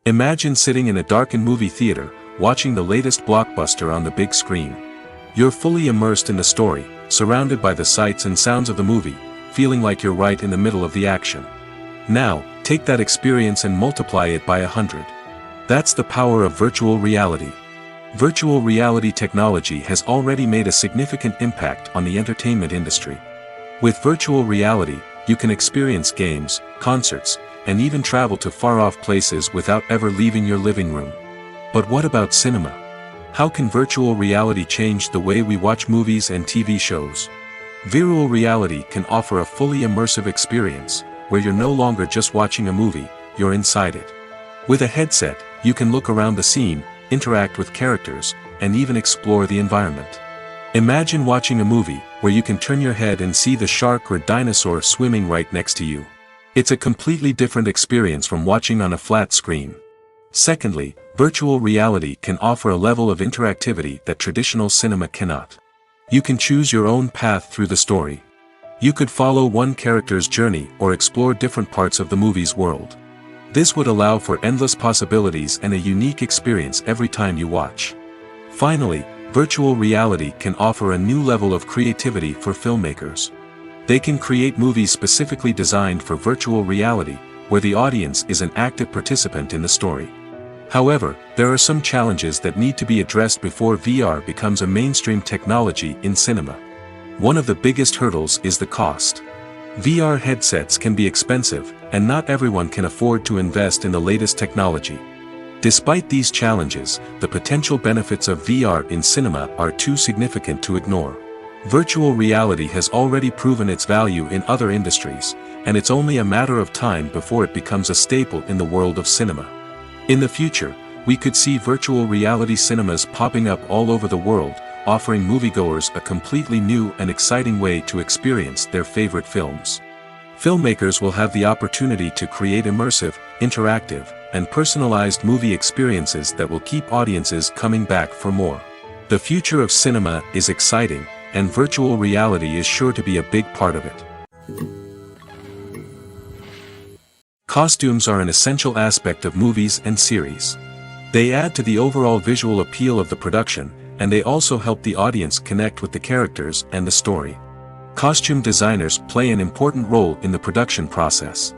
Imagine sitting in a darkened movie theater, watching the latest blockbuster on the big screen. You're fully immersed in the story, surrounded by the sights and sounds of the movie, feeling like you're right in the middle of the action. Now, take that experience and multiply it by 100. That's the power of virtual reality. Virtual reality technology has already made a significant impact on the entertainment industry. With virtual reality, you can experience games, concerts, and even travel to far-off places without ever leaving your living room. But what about cinema? How can virtual reality change the way we watch movies and TV shows? Virtual reality can offer a fully immersive experience, where you're no longer just watching a movie, you're inside it. With a headset, you can look around the scene, interact with characters, and even explore the environment. Imagine watching a movie, where you can turn your head and see the shark or dinosaur swimming right next to you. It's a completely different experience from watching on a flat screen. Secondly, virtual reality can offer a level of interactivity that traditional cinema cannot. You can choose your own path through the story. You could follow one character's journey or explore different parts of the movie's world. This would allow for endless possibilities and a unique experience every time you watch. Finally, virtual reality can offer a new level of creativity for filmmakers. They can create movies specifically designed for virtual reality, where the audience is an active participant in the story. However, there are some challenges that need to be addressed before VR becomes a mainstream technology in cinema. One of the biggest hurdles is the cost. VR headsets can be expensive, and not everyone can afford to invest in the latest technology. Despite these challenges, the potential benefits of VR in cinema are too significant to ignore. Virtual reality has already proven its value in other industries, and it's only a matter of time before it becomes a staple in the world of cinema. In the future, we could see virtual reality cinemas popping up all over the world, offering moviegoers a completely new and exciting way to experience their favorite films. Filmmakers will have the opportunity to create immersive, interactive, and personalized movie experiences that will keep audiences coming back for more. The future of cinema is exciting, and virtual reality is sure to be a big part of it. Costumes are an essential aspect of movies and series. They add to the overall visual appeal of the production, and they also help the audience connect with the characters and the story. Costume designers play an important role in the production process.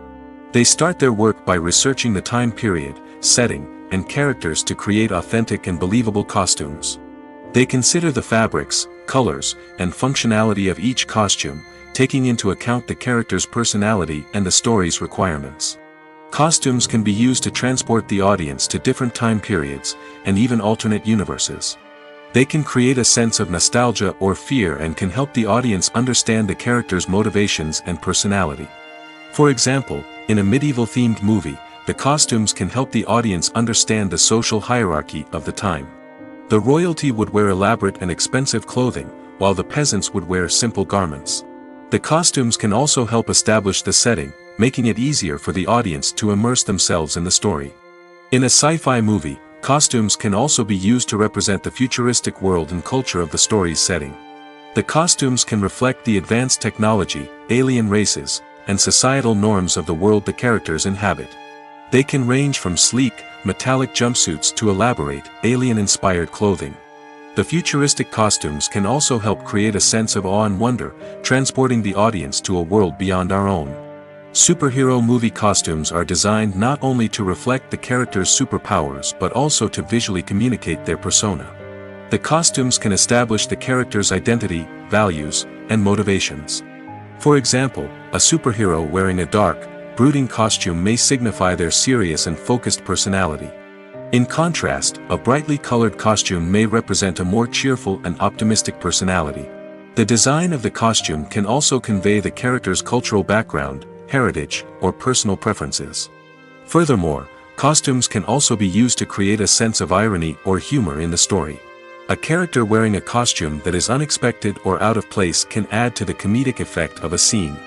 They start their work by researching the time period, setting, and characters to create authentic and believable costumes. They consider the fabrics, colors, and functionality of each costume, taking into account the character's personality and the story's requirements. Costumes can be used to transport the audience to different time periods, and even alternate universes. They can create a sense of nostalgia or fear and can help the audience understand the character's motivations and personality. For example, in a medieval-themed movie, the costumes can help the audience understand the social hierarchy of the time. The royalty would wear elaborate and expensive clothing, while the peasants would wear simple garments. The costumes can also help establish the setting, making it easier for the audience to immerse themselves in the story. In a sci-fi movie, costumes can also be used to represent the futuristic world and culture of the story's setting. The costumes can reflect the advanced technology, alien races, and societal norms of the world the characters inhabit. They can range from sleek, metallic jumpsuits to elaborate, alien-inspired clothing. The futuristic costumes can also help create a sense of awe and wonder, transporting the audience to a world beyond our own. Superhero movie costumes are designed not only to reflect the character's superpowers but also to visually communicate their persona. The costumes can establish the character's identity, values, and motivations. For example, a superhero wearing a dark, brooding costume may signify their serious and focused personality. In contrast, a brightly colored costume may represent a more cheerful and optimistic personality. The design of the costume can also convey the character's cultural background, heritage, or personal preferences. Furthermore, costumes can also be used to create a sense of irony or humor in the story. A character wearing a costume that is unexpected or out of place can add to the comedic effect of a scene.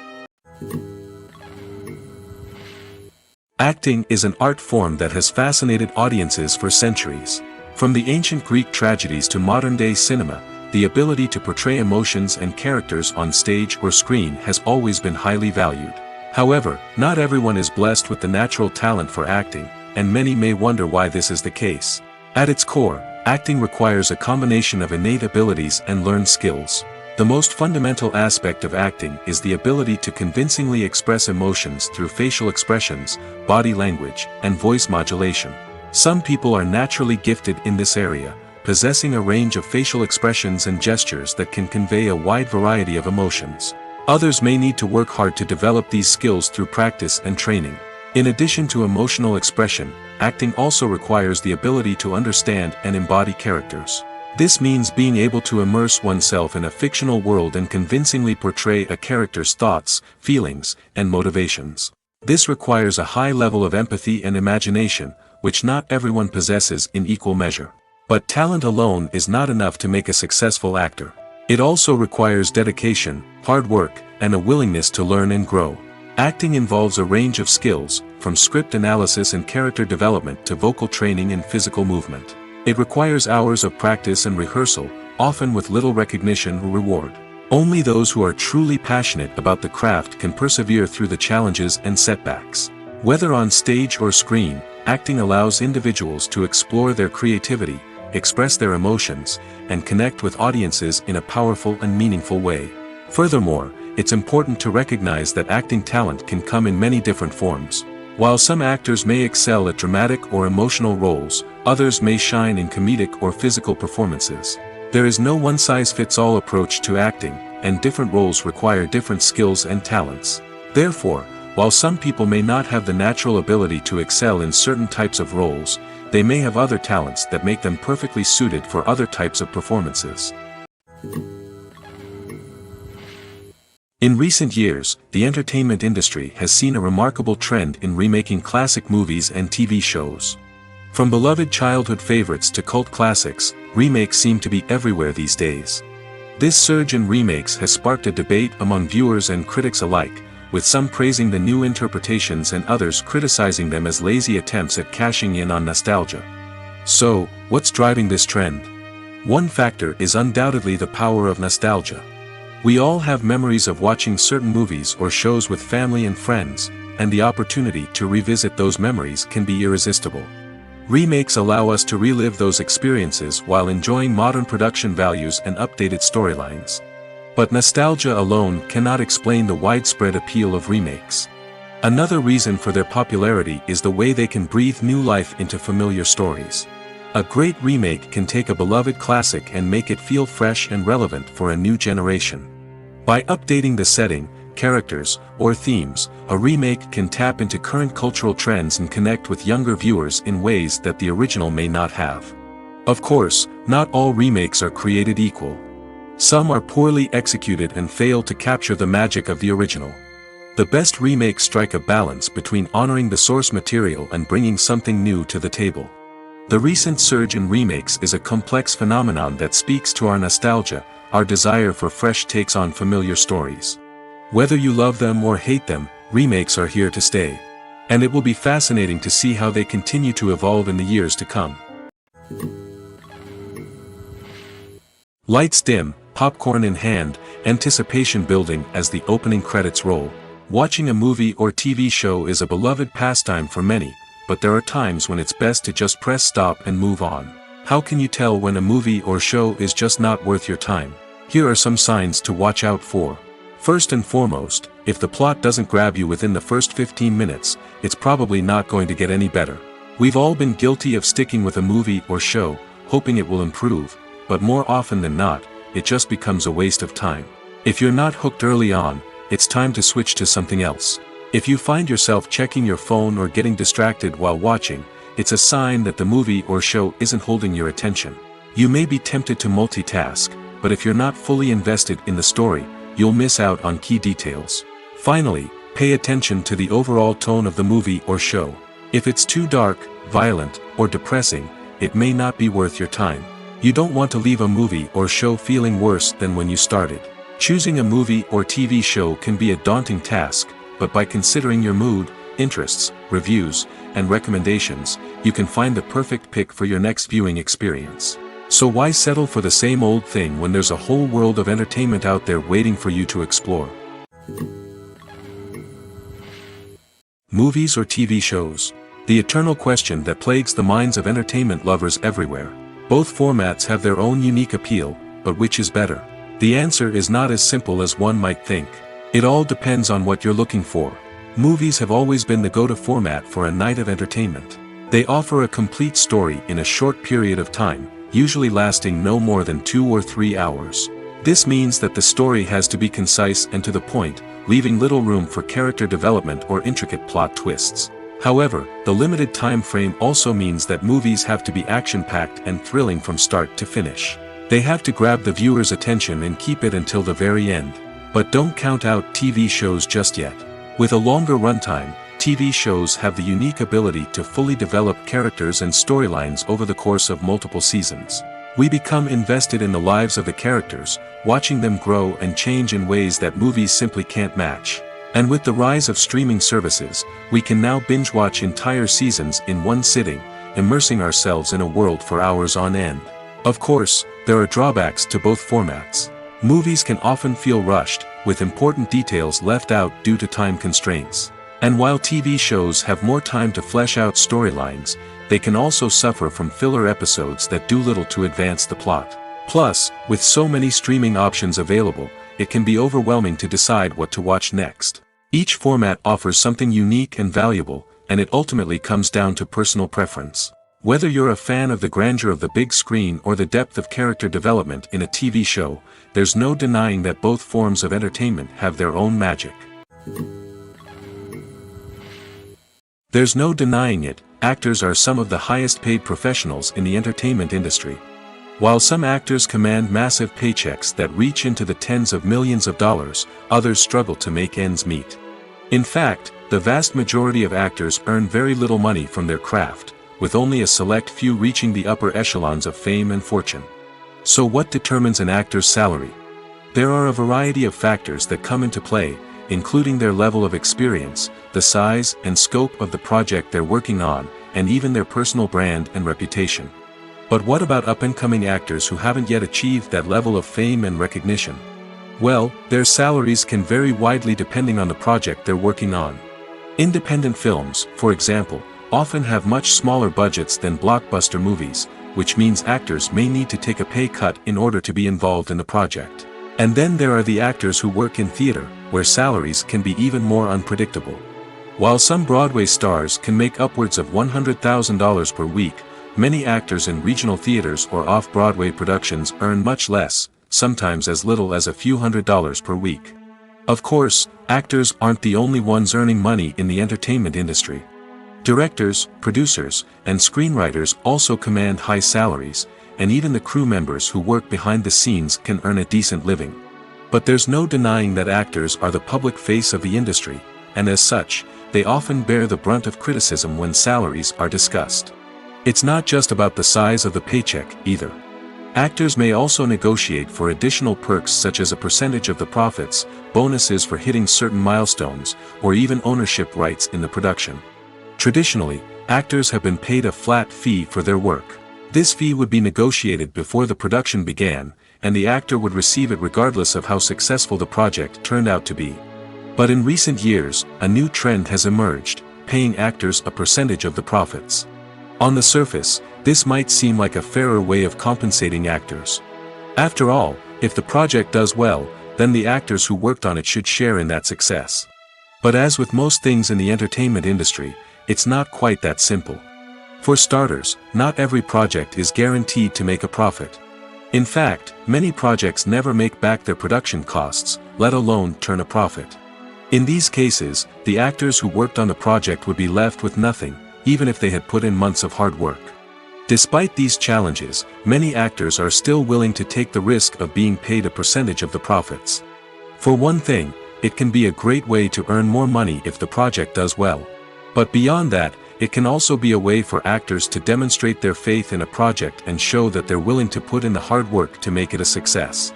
Acting is an art form that has fascinated audiences for centuries. From the ancient Greek tragedies to modern-day cinema, the ability to portray emotions and characters on stage or screen has always been highly valued. However, not everyone is blessed with the natural talent for acting, and many may wonder why this is the case. At its core, acting requires a combination of innate abilities and learned skills. The most fundamental aspect of acting is the ability to convincingly express emotions through facial expressions, body language, and voice modulation. Some people are naturally gifted in this area, possessing a range of facial expressions and gestures that can convey a wide variety of emotions. Others may need to work hard to develop these skills through practice and training. In addition to emotional expression, acting also requires the ability to understand and embody characters. This means being able to immerse oneself in a fictional world and convincingly portray a character's thoughts, feelings, and motivations. This requires a high level of empathy and imagination, which not everyone possesses in equal measure. But talent alone is not enough to make a successful actor. It also requires dedication, hard work, and a willingness to learn and grow. Acting involves a range of skills, from script analysis and character development to vocal training and physical movement. It requires hours of practice and rehearsal, often with little recognition or reward. Only those who are truly passionate about the craft can persevere through the challenges and setbacks. Whether on stage or screen, acting allows individuals to explore their creativity, express their emotions, and connect with audiences in a powerful and meaningful way. Furthermore, it's important to recognize that acting talent can come in many different forms. While some actors may excel at dramatic or emotional roles, others may shine in comedic or physical performances. There is no one-size-fits-all approach to acting, and different roles require different skills and talents. Therefore, while some people may not have the natural ability to excel in certain types of roles, they may have other talents that make them perfectly suited for other types of performances. In recent years, the entertainment industry has seen a remarkable trend in remaking classic movies and TV shows. From beloved childhood favorites to cult classics, remakes seem to be everywhere these days. This surge in remakes has sparked a debate among viewers and critics alike, with some praising the new interpretations and others criticizing them as lazy attempts at cashing in on nostalgia. So, what's driving this trend? One factor is undoubtedly the power of nostalgia. We all have memories of watching certain movies or shows with family and friends, and the opportunity to revisit those memories can be irresistible. Remakes allow us to relive those experiences while enjoying modern production values and updated storylines. But nostalgia alone cannot explain the widespread appeal of remakes. Another reason for their popularity is the way they can breathe new life into familiar stories. A great remake can take a beloved classic and make it feel fresh and relevant for a new generation. By updating the setting, characters, or themes, a remake can tap into current cultural trends and connect with younger viewers in ways that the original may not have. Of course, not all remakes are created equal. Some are poorly executed and fail to capture the magic of the original. The best remakes strike a balance between honoring the source material and bringing something new to the table. The recent surge in remakes is a complex phenomenon that speaks to our nostalgia, our desire for fresh takes on familiar stories. Whether you love them or hate them, remakes are here to stay. And it will be fascinating to see how they continue to evolve in the years to come. Lights dim, popcorn in hand, anticipation building as the opening credits roll. Watching a movie or TV show is a beloved pastime for many, but there are times when it's best to just press stop and move on. How can you tell when a movie or show is just not worth your time? Here are some signs to watch out for. First and foremost, if the plot doesn't grab you within the first 15 minutes, it's probably not going to get any better. We've all been guilty of sticking with a movie or show, hoping it will improve, but more often than not, it just becomes a waste of time. If you're not hooked early on, it's time to switch to something else. If you find yourself checking your phone or getting distracted while watching, it's a sign that the movie or show isn't holding your attention. You may be tempted to multitask, but if you're not fully invested in the story, you'll miss out on key details. Finally, pay attention to the overall tone of the movie or show. If it's too dark, violent, or depressing, it may not be worth your time. You don't want to leave a movie or show feeling worse than when you started. Choosing a movie or TV show can be a daunting task, but by considering your mood, interests, reviews, and recommendations, you can find the perfect pick for your next viewing experience. So why settle for the same old thing when there's a whole world of entertainment out there waiting for you to explore? Movies or TV shows? The eternal question that plagues the minds of entertainment lovers everywhere. Both formats have their own unique appeal, but which is better? The answer is not as simple as one might think. It all depends on what you're looking for. Movies have always been the go-to format for a night of entertainment. They offer a complete story in a short period of time, usually lasting no more than 2 or 3 hours. This means that the story has to be concise and to the point, leaving little room for character development or intricate plot twists. However, the limited time frame also means that movies have to be action-packed and thrilling from start to finish. They have to grab the viewer's attention and keep it until the very end. But don't count out TV shows just yet. With a longer runtime, TV shows have the unique ability to fully develop characters and storylines over the course of multiple seasons. We become invested in the lives of the characters, watching them grow and change in ways that movies simply can't match. And with the rise of streaming services, we can now binge-watch entire seasons in one sitting, immersing ourselves in a world for hours on end. Of course, there are drawbacks to both formats. Movies can often feel rushed, with important details left out due to time constraints. And while TV shows have more time to flesh out storylines, they can also suffer from filler episodes that do little to advance the plot. Plus, with so many streaming options available, it can be overwhelming to decide what to watch next. Each format offers something unique and valuable, and it ultimately comes down to personal preference. Whether you're a fan of the grandeur of the big screen or the depth of character development in a TV show, there's no denying that both forms of entertainment have their own magic. There's no denying it, actors are some of the highest paid professionals in the entertainment industry. While some actors command massive paychecks that reach into the tens of millions of dollars, others struggle to make ends meet. In fact, the vast majority of actors earn very little money from their craft, with only a select few reaching the upper echelons of fame and fortune. So what determines an actor's salary? There are a variety of factors that come into play, including their level of experience, the size and scope of the project they're working on, and even their personal brand and reputation. But what about up-and-coming actors who haven't yet achieved that level of fame and recognition? Well, their salaries can vary widely depending on the project they're working on. Independent films, for example, often have much smaller budgets than blockbuster movies, which means actors may need to take a pay cut in order to be involved in the project. And then there are the actors who work in theater, where salaries can be even more unpredictable. While some Broadway stars can make upwards of $100,000 per week, many actors in regional theaters or off-Broadway productions earn much less, sometimes as little as a few $100s per week. Of course, actors aren't the only ones earning money in the entertainment industry. Directors, producers, and screenwriters also command high salaries, and even the crew members who work behind the scenes can earn a decent living. But there's no denying that actors are the public face of the industry, and as such, they often bear the brunt of criticism when salaries are discussed. It's not just about the size of the paycheck, either. Actors may also negotiate for additional perks such as a percentage of the profits, bonuses for hitting certain milestones, or even ownership rights in the production. Traditionally, actors have been paid a flat fee for their work. This fee would be negotiated before the production began, and the actor would receive it regardless of how successful the project turned out to be. But in recent years, a new trend has emerged, paying actors a percentage of the profits. On the surface, this might seem like a fairer way of compensating actors. After all, if the project does well, then the actors who worked on it should share in that success. But as with most things in the entertainment industry, it's not quite that simple. For starters, not every project is guaranteed to make a profit. In fact, many projects never make back their production costs, let alone turn a profit. In these cases, the actors who worked on the project would be left with nothing, even if they had put in months of hard work. Despite these challenges, many actors are still willing to take the risk of being paid a percentage of the profits. For one thing, it can be a great way to earn more money if the project does well. But beyond that, it can also be a way for actors to demonstrate their faith in a project and show that they're willing to put in the hard work to make it a success.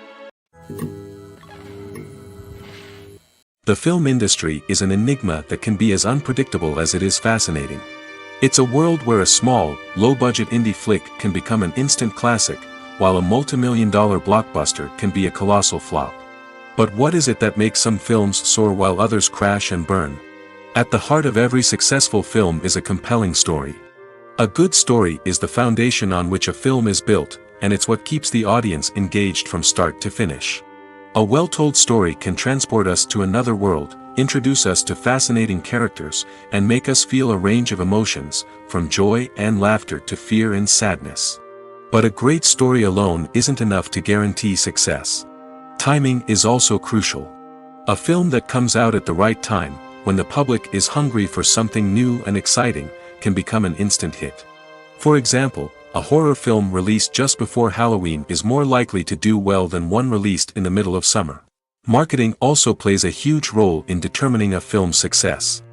The film industry is an enigma that can be as unpredictable as it is fascinating. It's a world where a small, low-budget indie flick can become an instant classic, while a multi-million-dollar blockbuster can be a colossal flop. But what is it that makes some films soar while others crash and burn? At the heart of every successful film is a compelling story. A good story is the foundation on which a film is built, and it's what keeps the audience engaged from start to finish. A well-told story can transport us to another world, introduce us to fascinating characters, and make us feel a range of emotions, from joy and laughter to fear and sadness. But a great story alone isn't enough to guarantee success. Timing is also crucial. A film that comes out at the right time, when the public is hungry for something new and exciting, can become an instant hit. For example, a horror film released just before Halloween is more likely to do well than one released in the middle of summer. Marketing also plays a huge role in determining a film's success.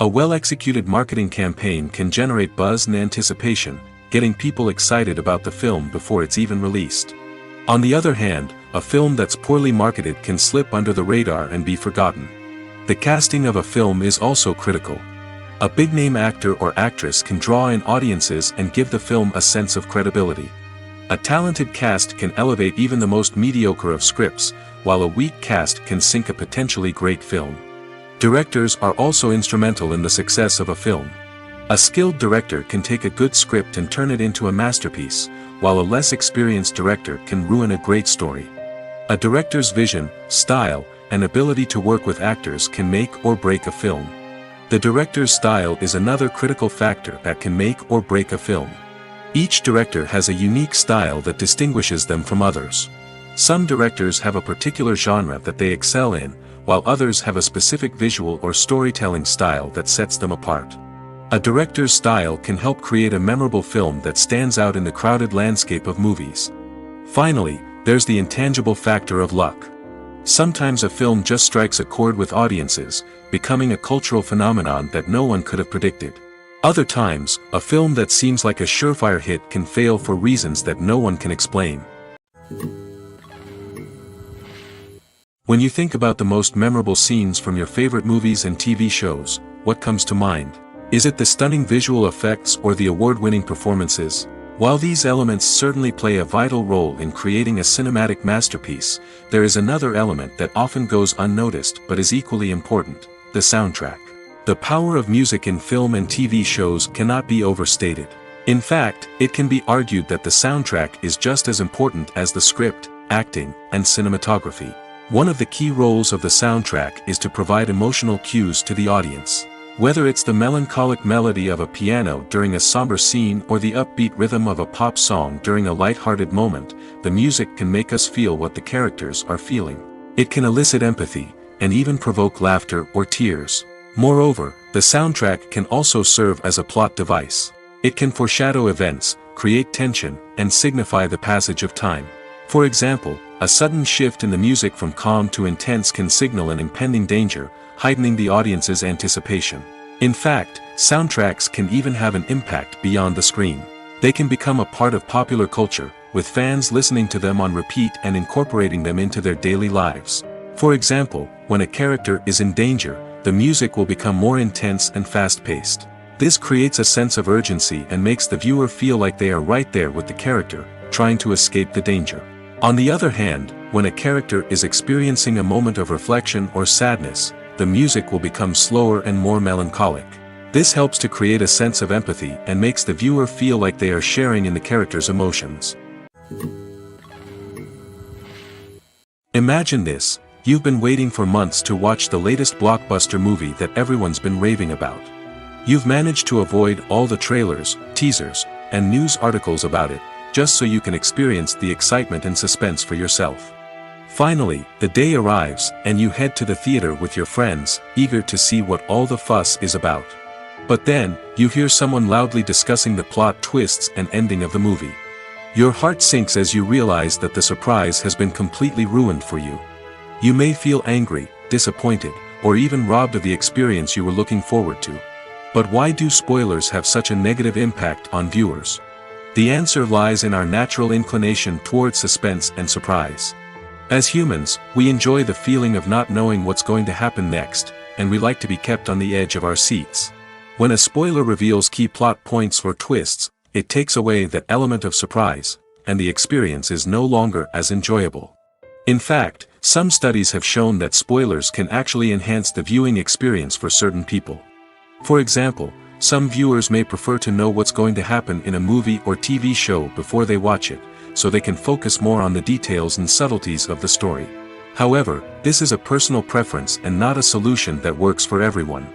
A well-executed marketing campaign can generate buzz and anticipation, getting people excited about the film before it's even released. On the other hand, a film that's poorly marketed can slip under the radar and be forgotten. The casting of a film is also critical. A big-name actor or actress can draw in audiences and give the film a sense of credibility. A talented cast can elevate even the most mediocre of scripts, while a weak cast can sink a potentially great film. Directors are also instrumental in the success of a film. A skilled director can take a good script and turn it into a masterpiece, while a less experienced director can ruin a great story. A director's vision, style, and ability to work with actors can make or break a film. The director's style is another critical factor that can make or break a film. Each director has a unique style that distinguishes them from others. Some directors have a particular genre that they excel in, while others have a specific visual or storytelling style that sets them apart. A director's style can help create a memorable film that stands out in the crowded landscape of movies. Finally, there's the intangible factor of luck. Sometimes a film just strikes a chord with audiences, becoming a cultural phenomenon that no one could have predicted. Other times, a film that seems like a surefire hit can fail for reasons that no one can explain. When you think about the most memorable scenes from your favorite movies and TV shows, what comes to mind? Is it the stunning visual effects or the award-winning performances? While these elements certainly play a vital role in creating a cinematic masterpiece, there is another element that often goes unnoticed but is equally important: the soundtrack. The power of music in film and TV shows cannot be overstated. In fact, it can be argued that the soundtrack is just as important as the script, acting, and cinematography. One of the key roles of the soundtrack is to provide emotional cues to the audience. Whether it's the melancholic melody of a piano during a somber scene or the upbeat rhythm of a pop song during a light-hearted moment, the music can make us feel what the characters are feeling. It can elicit empathy, and even provoke laughter or tears. Moreover, the soundtrack can also serve as a plot device. It can foreshadow events, create tension, and signify the passage of time. For example, a sudden shift in the music from calm to intense can signal an impending danger, heightening the audience's anticipation. In fact, soundtracks can even have an impact beyond the screen. They can become a part of popular culture, with fans listening to them on repeat and incorporating them into their daily lives. For example, when a character is in danger, the music will become more intense and fast-paced. This creates a sense of urgency and makes the viewer feel like they are right there with the character, trying to escape the danger. On the other hand, when a character is experiencing a moment of reflection or sadness, the music will become slower and more melancholic. This helps to create a sense of empathy and makes the viewer feel like they are sharing in the character's emotions. Imagine this: you've been waiting for months to watch the latest blockbuster movie that everyone's been raving about. You've managed to avoid all the trailers, teasers, and news articles about it, just so you can experience the excitement and suspense for yourself. Finally, the day arrives, and you head to the theater with your friends, eager to see what all the fuss is about. But then, you hear someone loudly discussing the plot twists and ending of the movie. Your heart sinks as you realize that the surprise has been completely ruined for you. You may feel angry, disappointed, or even robbed of the experience you were looking forward to. But why do spoilers have such a negative impact on viewers? The answer lies in our natural inclination towards suspense and surprise. As humans, we enjoy the feeling of not knowing what's going to happen next, and we like to be kept on the edge of our seats. When a spoiler reveals key plot points or twists, it takes away that element of surprise, and the experience is no longer as enjoyable. In fact, some studies have shown that spoilers can actually enhance the viewing experience for certain people. For example, some viewers may prefer to know what's going to happen in a movie or TV show before they watch it, so they can focus more on the details and subtleties of the story. However, this is a personal preference and not a solution that works for everyone.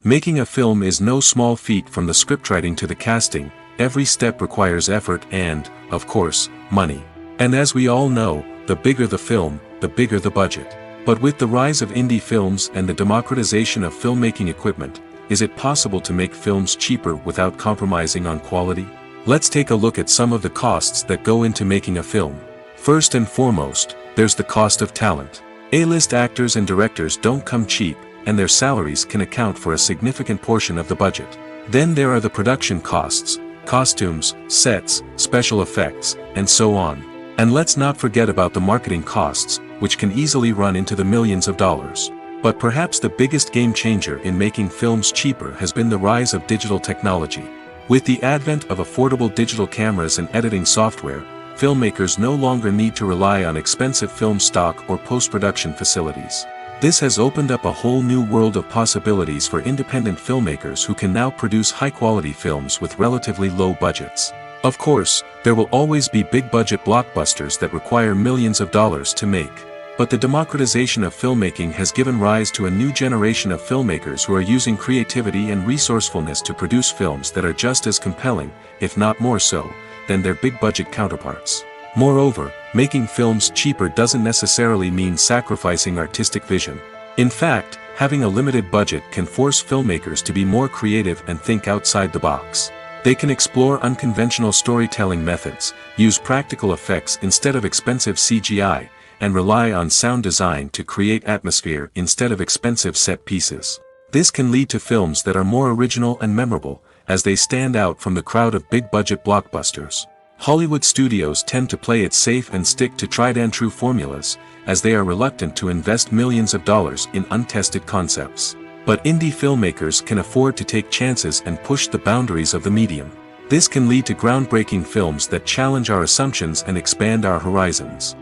Making a film is no small feat. From the scriptwriting to the casting, every step requires effort and, of course, money. And as we all know, the bigger the film, the bigger the budget. But with the rise of indie films and the democratization of filmmaking equipment, is it possible to make films cheaper without compromising on quality? Let's take a look at some of the costs that go into making a film. First and foremost, there's the cost of talent. A-list actors and directors don't come cheap, and their salaries can account for a significant portion of the budget. Then there are the production costs, costumes, sets, special effects, and so on. And let's not forget about the marketing costs, which can easily run into the millions of dollars. But perhaps the biggest game changer in making films cheaper has been the rise of digital technology. With the advent of affordable digital cameras and editing software, filmmakers no longer need to rely on expensive film stock or post-production facilities. This has opened up a whole new world of possibilities for independent filmmakers who can now produce high-quality films with relatively low budgets. Of course, there will always be big-budget blockbusters that require millions of dollars to make. But the democratization of filmmaking has given rise to a new generation of filmmakers who are using creativity and resourcefulness to produce films that are just as compelling, if not more so, than their big-budget counterparts. Moreover, making films cheaper doesn't necessarily mean sacrificing artistic vision. In fact, having a limited budget can force filmmakers to be more creative and think outside the box. They can explore unconventional storytelling methods, use practical effects instead of expensive CGI, and rely on sound design to create atmosphere instead of expensive set pieces. This can lead to films that are more original and memorable, as they stand out from the crowd of big-budget blockbusters. Hollywood studios tend to play it safe and stick to tried-and-true formulas, as they are reluctant to invest millions of dollars in untested concepts. But indie filmmakers can afford to take chances and push the boundaries of the medium. This can lead to groundbreaking films that challenge our assumptions and expand our horizons.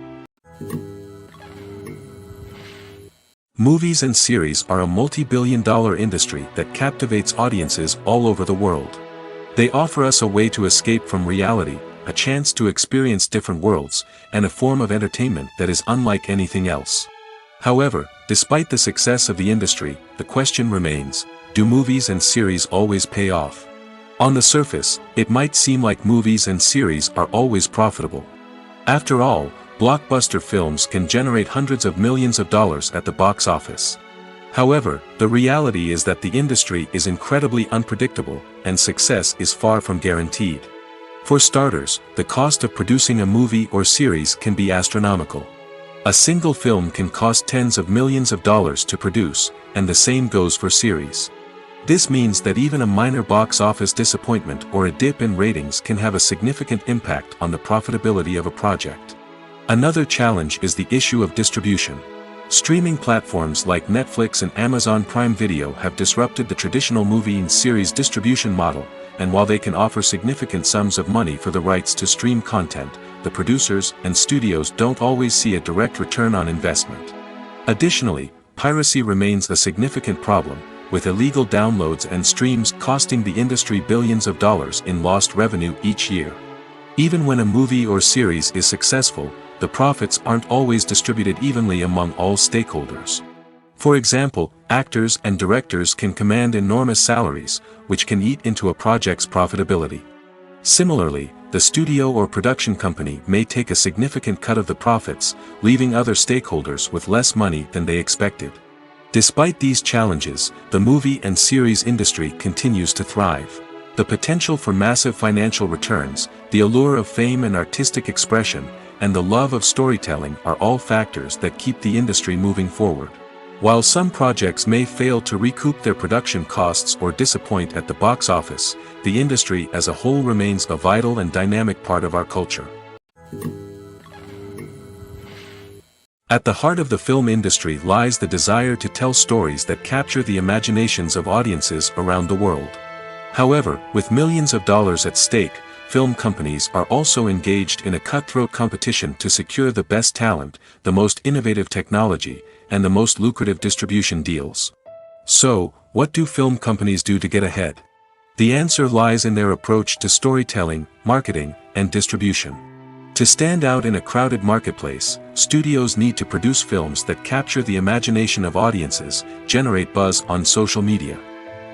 Movies and series are a multi-billion-dollar industry that captivates audiences all over the world. They offer us a way to escape from reality, a chance to experience different worlds, and a form of entertainment that is unlike anything else. However, despite the success of the industry, the question remains, do movies and series always pay off? On the surface, it might seem like movies and series are always profitable. After all, blockbuster films can generate hundreds of millions of dollars at the box office. However, the reality is that the industry is incredibly unpredictable, and success is far from guaranteed. For starters, the cost of producing a movie or series can be astronomical. A single film can cost tens of millions of dollars to produce, and the same goes for series. This means that even a minor box office disappointment or a dip in ratings can have a significant impact on the profitability of a project. Another challenge is the issue of distribution. Streaming platforms like Netflix and Amazon Prime Video have disrupted the traditional movie and series distribution model, and while they can offer significant sums of money for the rights to stream content, the producers and studios don't always see a direct return on investment. Additionally, piracy remains a significant problem, with illegal downloads and streams costing the industry billions of dollars in lost revenue each year. Even when a movie or series is successful, the profits aren't always distributed evenly among all stakeholders. For example, actors and directors can command enormous salaries, which can eat into a project's profitability. Similarly, the studio or production company may take a significant cut of the profits, leaving other stakeholders with less money than they expected. Despite these challenges, the movie and series industry continues to thrive. The potential for massive financial returns, the allure of fame and artistic expression, and the love of storytelling are all factors that keep the industry moving forward. While some projects may fail to recoup their production costs or disappoint at the box office, the industry as a whole remains a vital and dynamic part of our culture. At the heart of the film industry lies the desire to tell stories that capture the imaginations of audiences around the world. However, with millions of dollars at stake, film companies are also engaged in a cutthroat competition to secure the best talent, the most innovative technology, and the most lucrative distribution deals. So, what do film companies do to get ahead? The answer lies in their approach to storytelling, marketing, and distribution. To stand out in a crowded marketplace, studios need to produce films that capture the imagination of audiences, generate buzz on social media.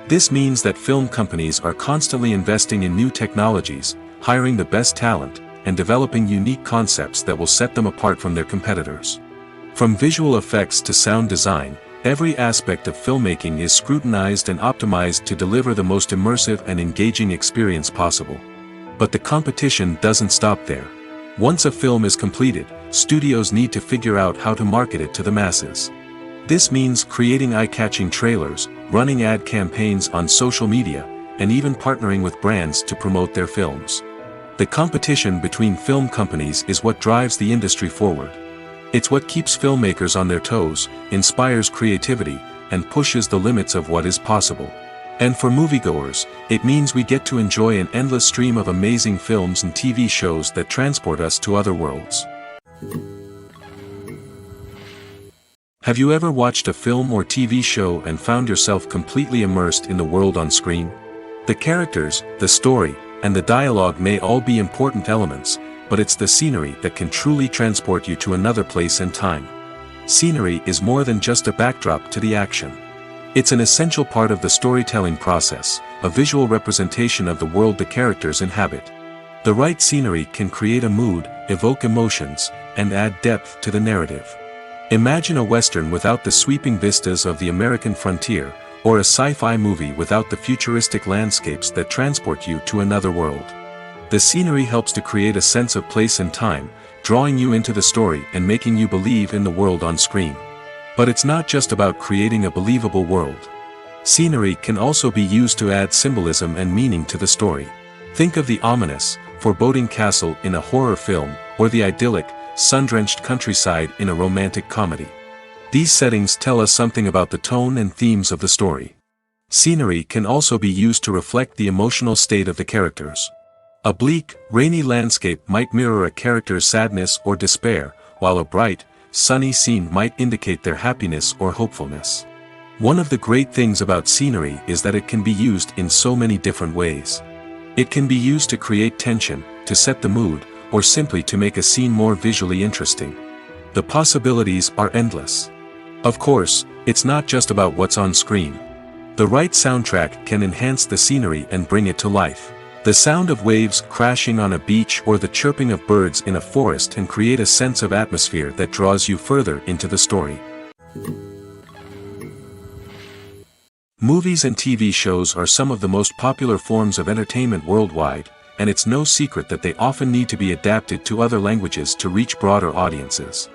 This means that film companies are constantly investing in new technologies, hiring the best talent, and developing unique concepts that will set them apart from their competitors. From visual effects to sound design, every aspect of filmmaking is scrutinized and optimized to deliver the most immersive and engaging experience possible. But the competition doesn't stop there. Once a film is completed, studios need to figure out how to market it to the masses. This means creating eye-catching trailers, running ad campaigns on social media, and even partnering with brands to promote their films. The competition between film companies is what drives the industry forward. It's what keeps filmmakers on their toes, inspires creativity, and pushes the limits of what is possible. And for moviegoers, it means we get to enjoy an endless stream of amazing films and TV shows that transport us to other worlds. Have you ever watched a film or TV show and found yourself completely immersed in the world on screen? The characters, the story, and the dialogue may all be important elements, but it's the scenery that can truly transport you to another place and time. Scenery is more than just a backdrop to the action. It's an essential part of the storytelling process, a visual representation of the world the characters inhabit. The right scenery can create a mood, evoke emotions, and add depth to the narrative. Imagine a Western without the sweeping vistas of the American frontier, or a sci-fi movie without the futuristic landscapes that transport you to another world. The scenery helps to create a sense of place and time, drawing you into the story and making you believe in the world on screen. But it's not just about creating a believable world. Scenery can also be used to add symbolism and meaning to the story. Think of the ominous, foreboding castle in a horror film, or the idyllic, sun-drenched countryside in a romantic comedy. These settings tell us something about the tone and themes of the story. Scenery can also be used to reflect the emotional state of the characters. A bleak, rainy landscape might mirror a character's sadness or despair, while a bright, sunny scene might indicate their happiness or hopefulness. One of the great things about scenery is that it can be used in so many different ways. It can be used to create tension, to set the mood, or simply to make a scene more visually interesting. The possibilities are endless. Of course, it's not just about what's on screen. The right soundtrack can enhance the scenery and bring it to life. The sound of waves crashing on a beach or the chirping of birds in a forest can create a sense of atmosphere that draws you further into the story. Movies and TV shows are some of the most popular forms of entertainment worldwide, and it's no secret that they often need to be adapted to other languages to reach broader audiences.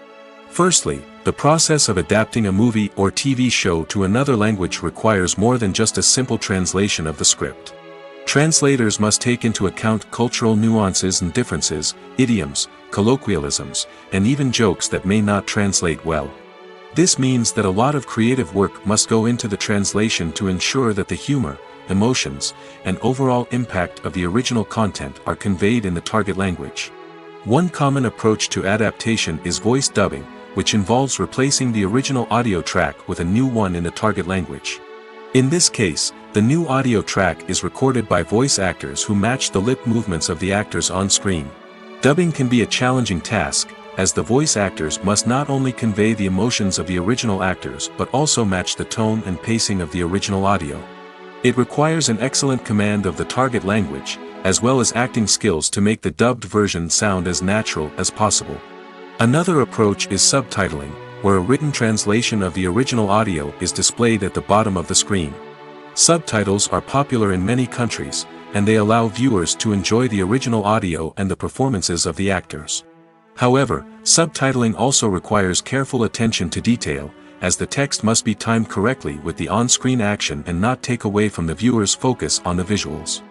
Firstly, The process of adapting a movie or TV show to another language requires more than just a simple translation of the script. Translators must take into account cultural nuances and differences, idioms, colloquialisms, and even jokes that may not translate well. This means that a lot of creative work must go into the translation to ensure that the humor, emotions, and overall impact of the original content are conveyed in the target language. One common approach to adaptation is voice dubbing, which involves replacing the original audio track with a new one in the target language. In this case, the new audio track is recorded by voice actors who match the lip movements of the actors on screen. Dubbing can be a challenging task, as the voice actors must not only convey the emotions of the original actors but also match the tone and pacing of the original audio. It requires an excellent command of the target language, as well as acting skills to make the dubbed version sound as natural as possible. Another approach is subtitling, where a written translation of the original audio is displayed at the bottom of the screen. Subtitles are popular in many countries, and they allow viewers to enjoy the original audio and the performances of the actors. However, subtitling also requires careful attention to detail, as the text must be timed correctly with the on-screen action and not take away from the viewer's focus on the visuals.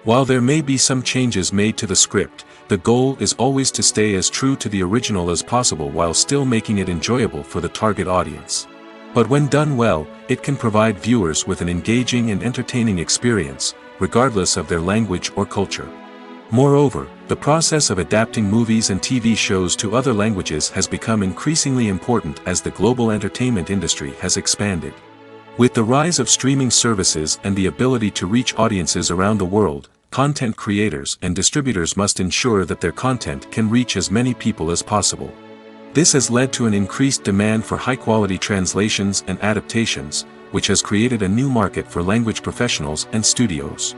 While there may be some changes made to the script, the goal is always to stay as true to the original as possible while still making it enjoyable for the target audience. But when done well, it can provide viewers with an engaging and entertaining experience, regardless of their language or culture. Moreover, the process of adapting movies and TV shows to other languages has become increasingly important as the global entertainment industry has expanded. With the rise of streaming services and the ability to reach audiences around the world, content creators and distributors must ensure that their content can reach as many people as possible. This has led to an increased demand for high-quality translations and adaptations, which has created a new market for language professionals and studios.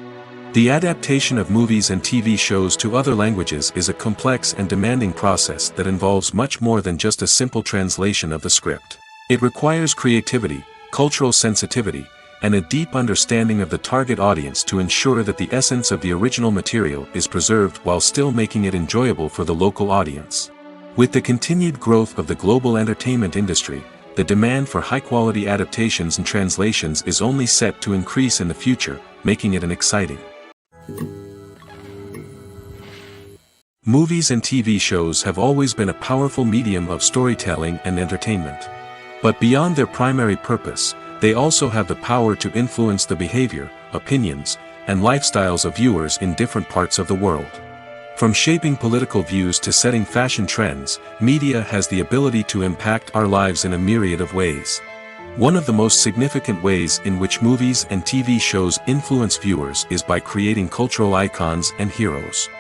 The adaptation of movies and TV shows to other languages is a complex and demanding process that involves much more than just a simple translation of the script. It requires creativity, cultural sensitivity, and a deep understanding of the target audience to ensure that the essence of the original material is preserved while still making it enjoyable for the local audience. With the continued growth of the global entertainment industry, the demand for high-quality adaptations and translations is only set to increase in the future, making it an exciting. Movies and TV shows have always been a powerful medium of storytelling and entertainment. But beyond their primary purpose, they also have the power to influence the behavior, opinions, and lifestyles of viewers in different parts of the world. From shaping political views to setting fashion trends, media has the ability to impact our lives in a myriad of ways. One of the most significant ways in which movies and TV shows influence viewers is by creating cultural icons and heroes.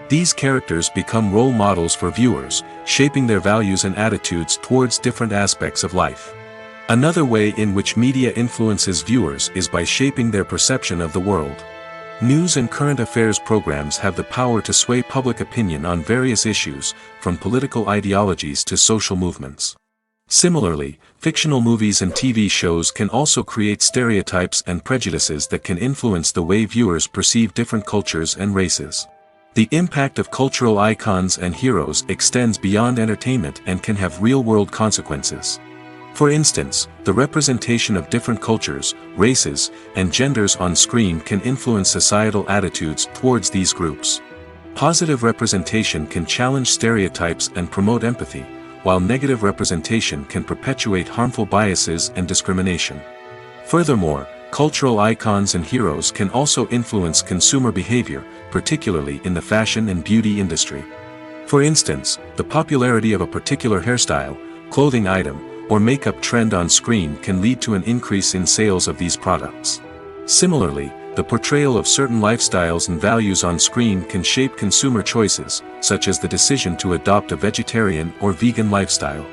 These characters become role models for viewers, shaping their values and attitudes towards different aspects of life. Another way in which media influences viewers is by shaping their perception of the world. News and current affairs programs have the power to sway public opinion on various issues, from political ideologies to social movements. Similarly, fictional movies and TV shows can also create stereotypes and prejudices that can influence the way viewers perceive different cultures and races. The impact of cultural icons and heroes extends beyond entertainment and can have real-world consequences. For instance, the representation of different cultures, races, and genders on screen can influence societal attitudes towards these groups. Positive representation can challenge stereotypes and promote empathy, while negative representation can perpetuate harmful biases and discrimination. Furthermore, cultural icons and heroes can also influence consumer behavior, particularly in the fashion and beauty industry. For instance, the popularity of a particular hairstyle, clothing item, or makeup trend on screen can lead to an increase in sales of these products. Similarly, the portrayal of certain lifestyles and values on screen can shape consumer choices, such as the decision to adopt a vegetarian or vegan lifestyle.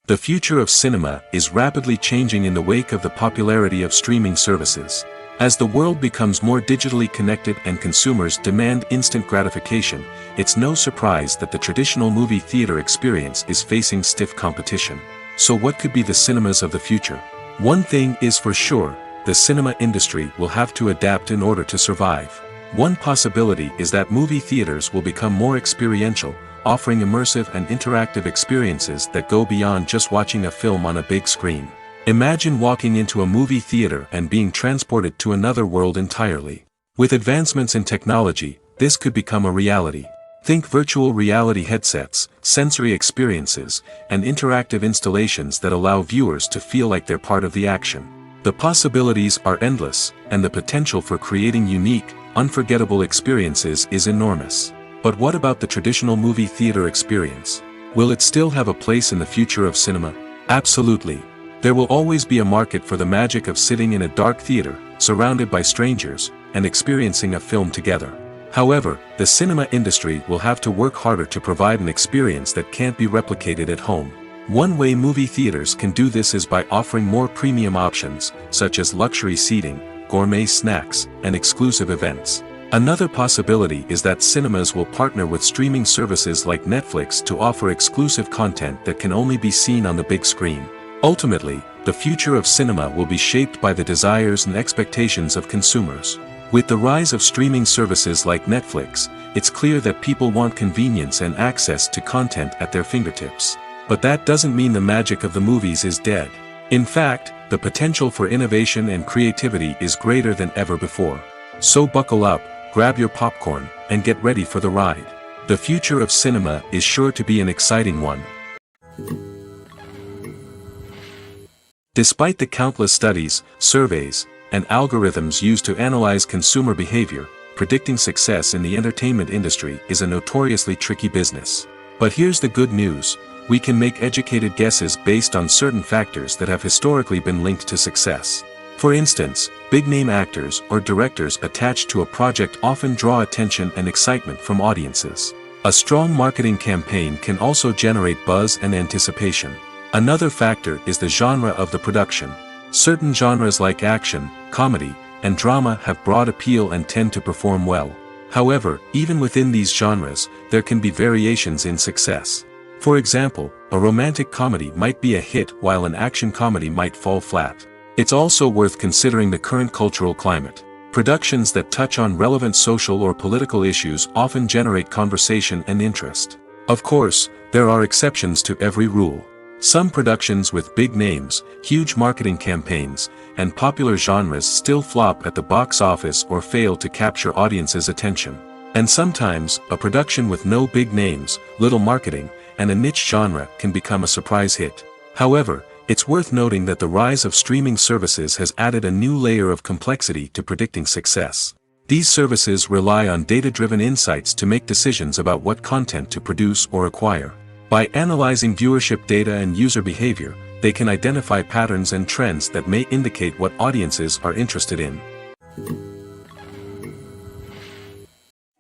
The future of cinema is rapidly changing in the wake of the popularity of streaming services. As the world becomes more digitally connected and consumers demand instant gratification, it's no surprise that the traditional movie theater experience is facing stiff competition. So what could be the cinemas of the future? One thing is for sure, the cinema industry will have to adapt in order to survive. One possibility is that movie theaters will become more experiential, offering immersive and interactive experiences that go beyond just watching a film on a big screen. Imagine walking into a movie theater and being transported to another world entirely. With advancements in technology, this could become a reality. Think virtual reality headsets, sensory experiences, and interactive installations that allow viewers to feel like they're part of the action. The possibilities are endless, and the potential for creating unique, unforgettable experiences is enormous. But what about the traditional movie theater experience? Will it still have a place in the future of cinema? Absolutely. There will always be a market for the magic of sitting in a dark theater, surrounded by strangers, and experiencing a film together. However, the cinema industry will have to work harder to provide an experience that can't be replicated at home. One way movie theaters can do this is by offering more premium options, such as luxury seating, gourmet snacks, and exclusive events. Another possibility is that cinemas will partner with streaming services like Netflix to offer exclusive content that can only be seen on the big screen. Ultimately, the future of cinema will be shaped by the desires and expectations of consumers. With the rise of streaming services like Netflix, it's clear that people want convenience and access to content at their fingertips. But that doesn't mean the magic of the movies is dead. In fact, the potential for innovation and creativity is greater than ever before. So buckle up, grab your popcorn, and get ready for the ride. The future of cinema is sure to be an exciting one. Despite the countless studies, surveys, and algorithms used to analyze consumer behavior, predicting success in the entertainment industry is a notoriously tricky business. But here's the good news: we can make educated guesses based on certain factors that have historically been linked to success. For instance, big-name actors or directors attached to a project often draw attention and excitement from audiences. A strong marketing campaign can also generate buzz and anticipation. Another factor is the genre of the production. Certain genres like action, comedy, and drama have broad appeal and tend to perform well. However, even within these genres, there can be variations in success. For example, a romantic comedy might be a hit while an action comedy might fall flat. It's also worth considering the current cultural climate. Productions that touch on relevant social or political issues often generate conversation and interest. Of course, there are exceptions to every rule. Some productions with big names, huge marketing campaigns, and popular genres still flop at the box office or fail to capture audiences' attention. And sometimes, a production with no big names, little marketing, and a niche genre can become a surprise hit. However, it's worth noting that the rise of streaming services has added a new layer of complexity to predicting success. These services rely on data-driven insights to make decisions about what content to produce or acquire. By analyzing viewership data and user behavior, they can identify patterns and trends that may indicate what audiences are interested in.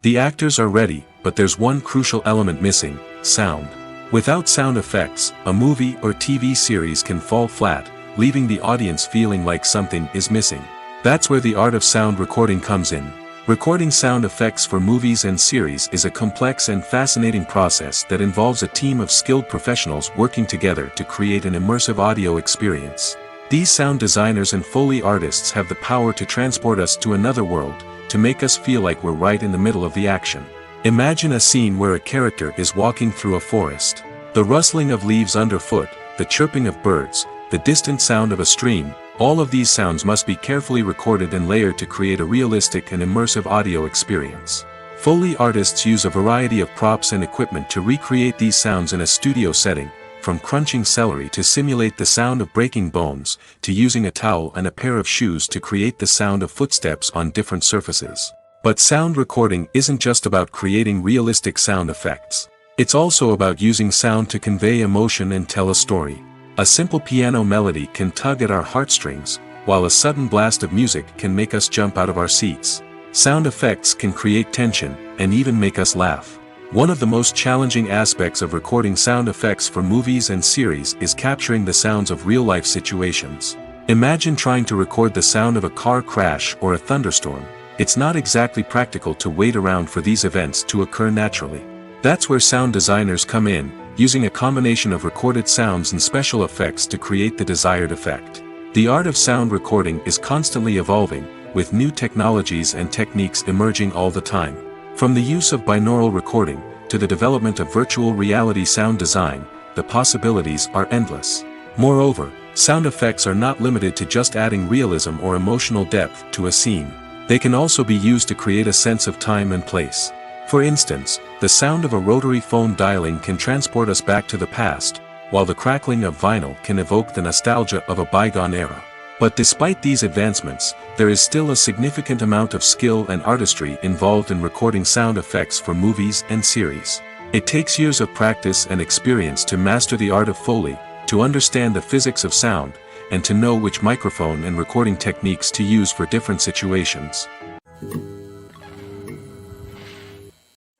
The actors are ready, but there's one crucial element missing: sound. Without sound effects, a movie or TV series can fall flat, leaving the audience feeling like something is missing. That's where the art of sound recording comes in. Recording sound effects for movies and series is a complex and fascinating process that involves a team of skilled professionals working together to create an immersive audio experience. These sound designers and Foley artists have the power to transport us to another world, to make us feel like we're right in the middle of the action. Imagine a scene where a character is walking through a forest. The rustling of leaves underfoot, the chirping of birds, the distant sound of a stream, all of these sounds must be carefully recorded and layered to create a realistic and immersive audio experience. Foley artists use a variety of props and equipment to recreate these sounds in a studio setting, from crunching celery to simulate the sound of breaking bones, to using a towel and a pair of shoes to create the sound of footsteps on different surfaces. But sound recording isn't just about creating realistic sound effects. It's also about using sound to convey emotion and tell a story. A simple piano melody can tug at our heartstrings, while a sudden blast of music can make us jump out of our seats. Sound effects can create tension, and even make us laugh. One of the most challenging aspects of recording sound effects for movies and series is capturing the sounds of real-life situations. Imagine trying to record the sound of a car crash or a thunderstorm. It's not exactly practical to wait around for these events to occur naturally. That's where sound designers come in, using a combination of recorded sounds and special effects to create the desired effect. The art of sound recording is constantly evolving, with new technologies and techniques emerging all the time. From the use of binaural recording, to the development of virtual reality sound design, the possibilities are endless. Moreover, sound effects are not limited to just adding realism or emotional depth to a scene. They can also be used to create a sense of time and place. For instance, the sound of a rotary phone dialing can transport us back to the past, while the crackling of vinyl can evoke the nostalgia of a bygone era. But despite these advancements, there is still a significant amount of skill and artistry involved in recording sound effects for movies and series. It takes years of practice and experience to master the art of Foley, to understand the physics of sound, and to know which microphone and recording techniques to use for different situations.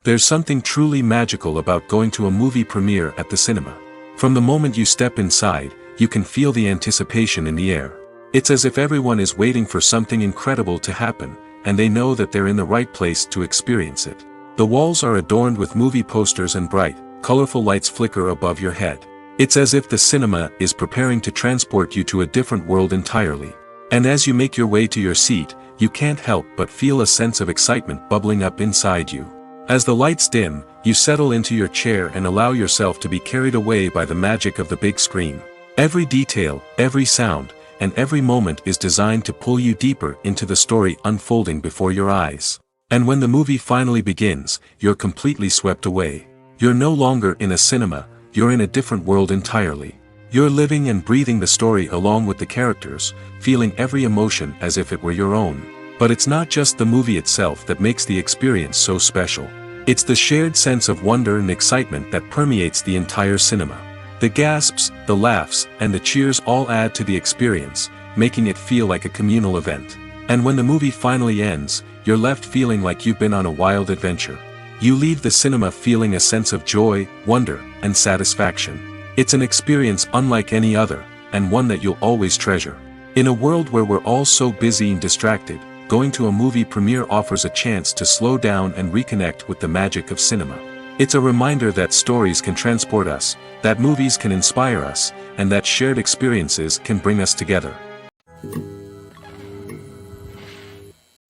There's something truly magical about going to a movie premiere at the cinema. From the moment you step inside, you can feel the anticipation in the air. It's as if everyone is waiting for something incredible to happen, and they know that they're in the right place to experience it. The walls are adorned with movie posters and bright, colorful lights flicker above your head. It's as if the cinema is preparing to transport you to a different world entirely. And as you make your way to your seat, you can't help but feel a sense of excitement bubbling up inside you. As the lights dim, you settle into your chair and allow yourself to be carried away by the magic of the big screen. Every detail, every sound, and every moment is designed to pull you deeper into the story unfolding before your eyes. And when the movie finally begins, you're completely swept away. You're no longer in a cinema, you're in a different world entirely. You're living and breathing the story along with the characters, feeling every emotion as if it were your own. But it's not just the movie itself that makes the experience so special. It's the shared sense of wonder and excitement that permeates the entire cinema. The gasps, the laughs, and the cheers all add to the experience, making it feel like a communal event. And when the movie finally ends, you're left feeling like you've been on a wild adventure. You leave the cinema feeling a sense of joy, wonder, and satisfaction. It's an experience unlike any other, and one that you'll always treasure. In a world where we're all so busy and distracted, going to a movie premiere offers a chance to slow down and reconnect with the magic of cinema. It's a reminder that stories can transport us, that movies can inspire us, and that shared experiences can bring us together.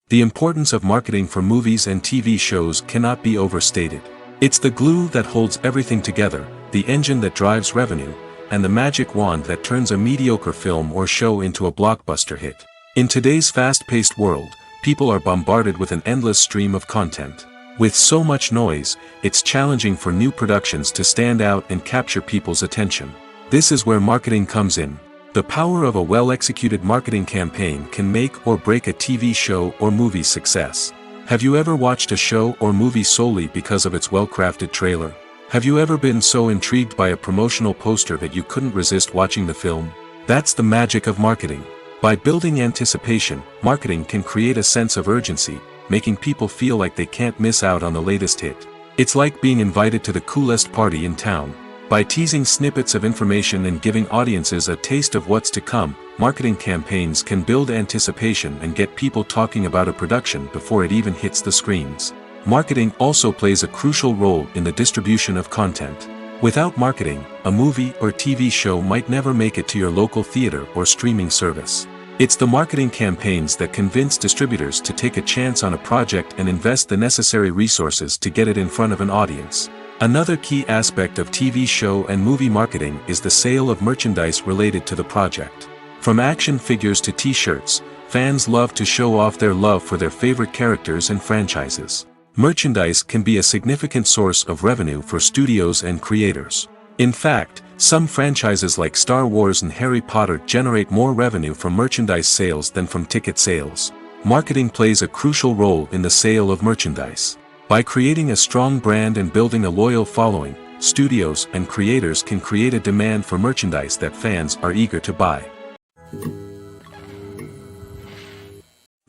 The importance of marketing for movies and TV shows cannot be overstated. It's the glue that holds everything together, the engine that drives revenue, and the magic wand that turns a mediocre film or show into a blockbuster hit. In today's fast-paced world, people are bombarded with an endless stream of content. With so much noise, it's challenging for new productions to stand out and capture people's attention. This is where marketing comes in. The power of a well-executed marketing campaign can make or break a TV show or movie's success. Have you ever watched a show or movie solely because of its well-crafted trailer? Have you ever been so intrigued by a promotional poster that you couldn't resist watching the film? That's the magic of marketing. By building anticipation, marketing can create a sense of urgency, making people feel like they can't miss out on the latest hit. It's like being invited to the coolest party in town. By teasing snippets of information and giving audiences a taste of what's to come, marketing campaigns can build anticipation and get people talking about a production before it even hits the screens. Marketing also plays a crucial role in the distribution of content. Without marketing, a movie or TV show might never make it to your local theater or streaming service. It's the marketing campaigns that convince distributors to take a chance on a project and invest the necessary resources to get it in front of an audience. Another key aspect of TV show and movie marketing is the sale of merchandise related to the project. From action figures to t-shirts, fans love to show off their love for their favorite characters and franchises. Merchandise can be a significant source of revenue for studios and creators. In fact, some franchises like Star Wars and Harry Potter generate more revenue from merchandise sales than from ticket sales. Marketing plays a crucial role in the sale of merchandise. By creating a strong brand and building a loyal following, studios and creators can create a demand for merchandise that fans are eager to buy.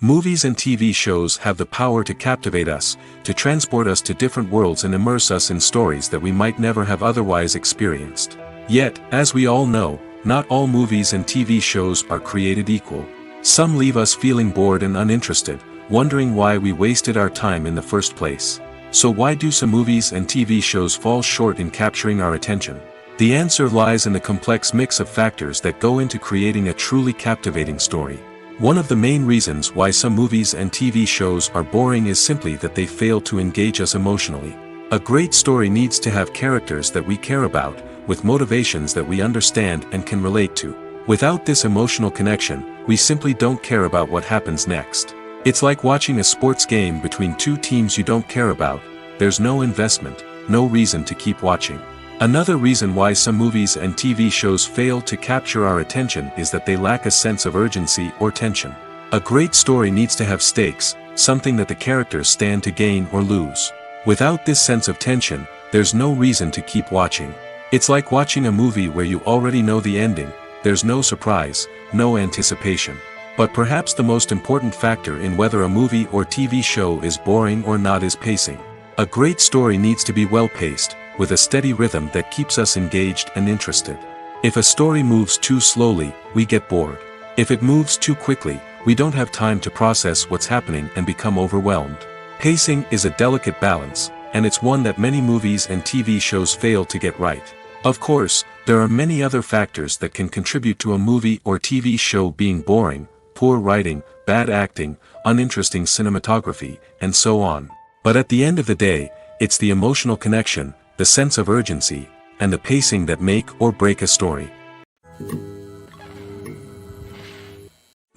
Movies and TV shows have the power to captivate us, to transport us to different worlds and immerse us in stories that we might never have otherwise experienced. Yet, as we all know, not all movies and TV shows are created equal. Some leave us feeling bored and uninterested, wondering why we wasted our time in the first place. So why do some movies and TV shows fall short in capturing our attention? The answer lies in the complex mix of factors that go into creating a truly captivating story. One of the main reasons why some movies and TV shows are boring is simply that they fail to engage us emotionally. A great story needs to have characters that we care about, with motivations that we understand and can relate to. Without this emotional connection, we simply don't care about what happens next. It's like watching a sports game between two teams you don't care about. There's no investment, no reason to keep watching. Another reason why some movies and TV shows fail to capture our attention is that they lack a sense of urgency or tension. A great story needs to have stakes, something that the characters stand to gain or lose. Without this sense of tension, there's no reason to keep watching. It's like watching a movie where you already know the ending. There's no surprise, no anticipation. But perhaps the most important factor in whether a movie or TV show is boring or not is pacing. A great story needs to be well-paced, with a steady rhythm that keeps us engaged and interested. If a story moves too slowly, we get bored. If it moves too quickly, we don't have time to process what's happening and become overwhelmed. Pacing is a delicate balance, and it's one that many movies and TV shows fail to get right. Of course, there are many other factors that can contribute to a movie or TV show being boring: poor writing, bad acting, uninteresting cinematography, and so on. But at the end of the day, it's the emotional connection, the sense of urgency, and the pacing that make or break a story.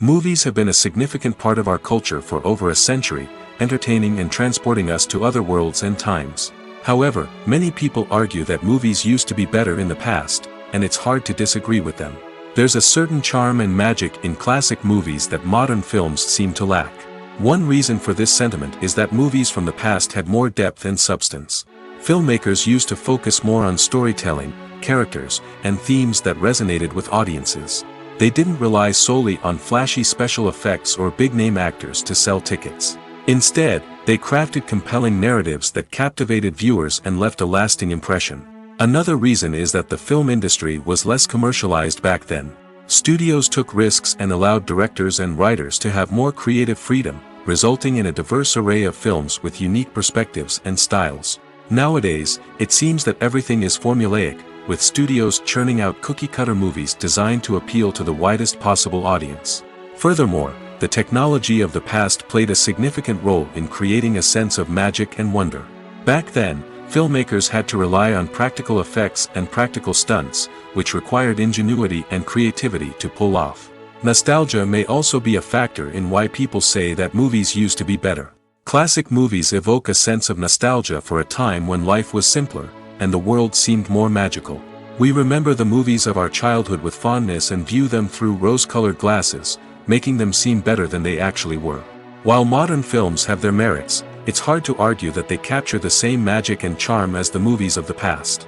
Movies have been a significant part of our culture for over a century, entertaining and transporting us to other worlds and times. However, many people argue that movies used to be better in the past, and it's hard to disagree with them. There's a certain charm and magic in classic movies that modern films seem to lack. One reason for this sentiment is that movies from the past had more depth and substance. Filmmakers used to focus more on storytelling, characters, and themes that resonated with audiences. They didn't rely solely on flashy special effects or big-name actors to sell tickets. Instead, they crafted compelling narratives that captivated viewers and left a lasting impression. Another reason is that the film industry was less commercialized back then. Studios took risks and allowed directors and writers to have more creative freedom, resulting in a diverse array of films with unique perspectives and styles. Nowadays, it seems that everything is formulaic, with studios churning out cookie-cutter movies designed to appeal to the widest possible audience. Furthermore, the technology of the past played a significant role in creating a sense of magic and wonder. Back then, filmmakers had to rely on practical effects and practical stunts, which required ingenuity and creativity to pull off. Nostalgia may also be a factor in why people say that movies used to be better. Classic movies evoke a sense of nostalgia for a time when life was simpler, and the world seemed more magical. We remember the movies of our childhood with fondness and view them through rose-colored glasses, making them seem better than they actually were. While modern films have their merits, it's hard to argue that they capture the same magic and charm as the movies of the past.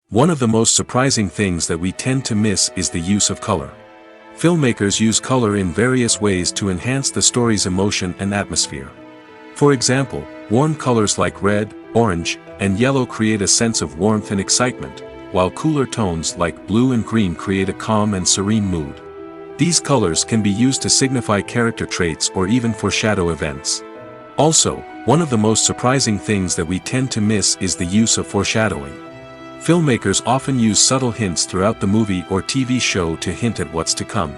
One of the most surprising things that we tend to miss is the use of color. Filmmakers use color in various ways to enhance the story's emotion and atmosphere. For example, warm colors like red, orange, and yellow create a sense of warmth and excitement, while cooler tones like blue and green create a calm and serene mood. These colors can be used to signify character traits or even foreshadow events. Also, one of the most surprising things that we tend to miss is the use of foreshadowing. Filmmakers often use subtle hints throughout the movie or TV show to hint at what's to come.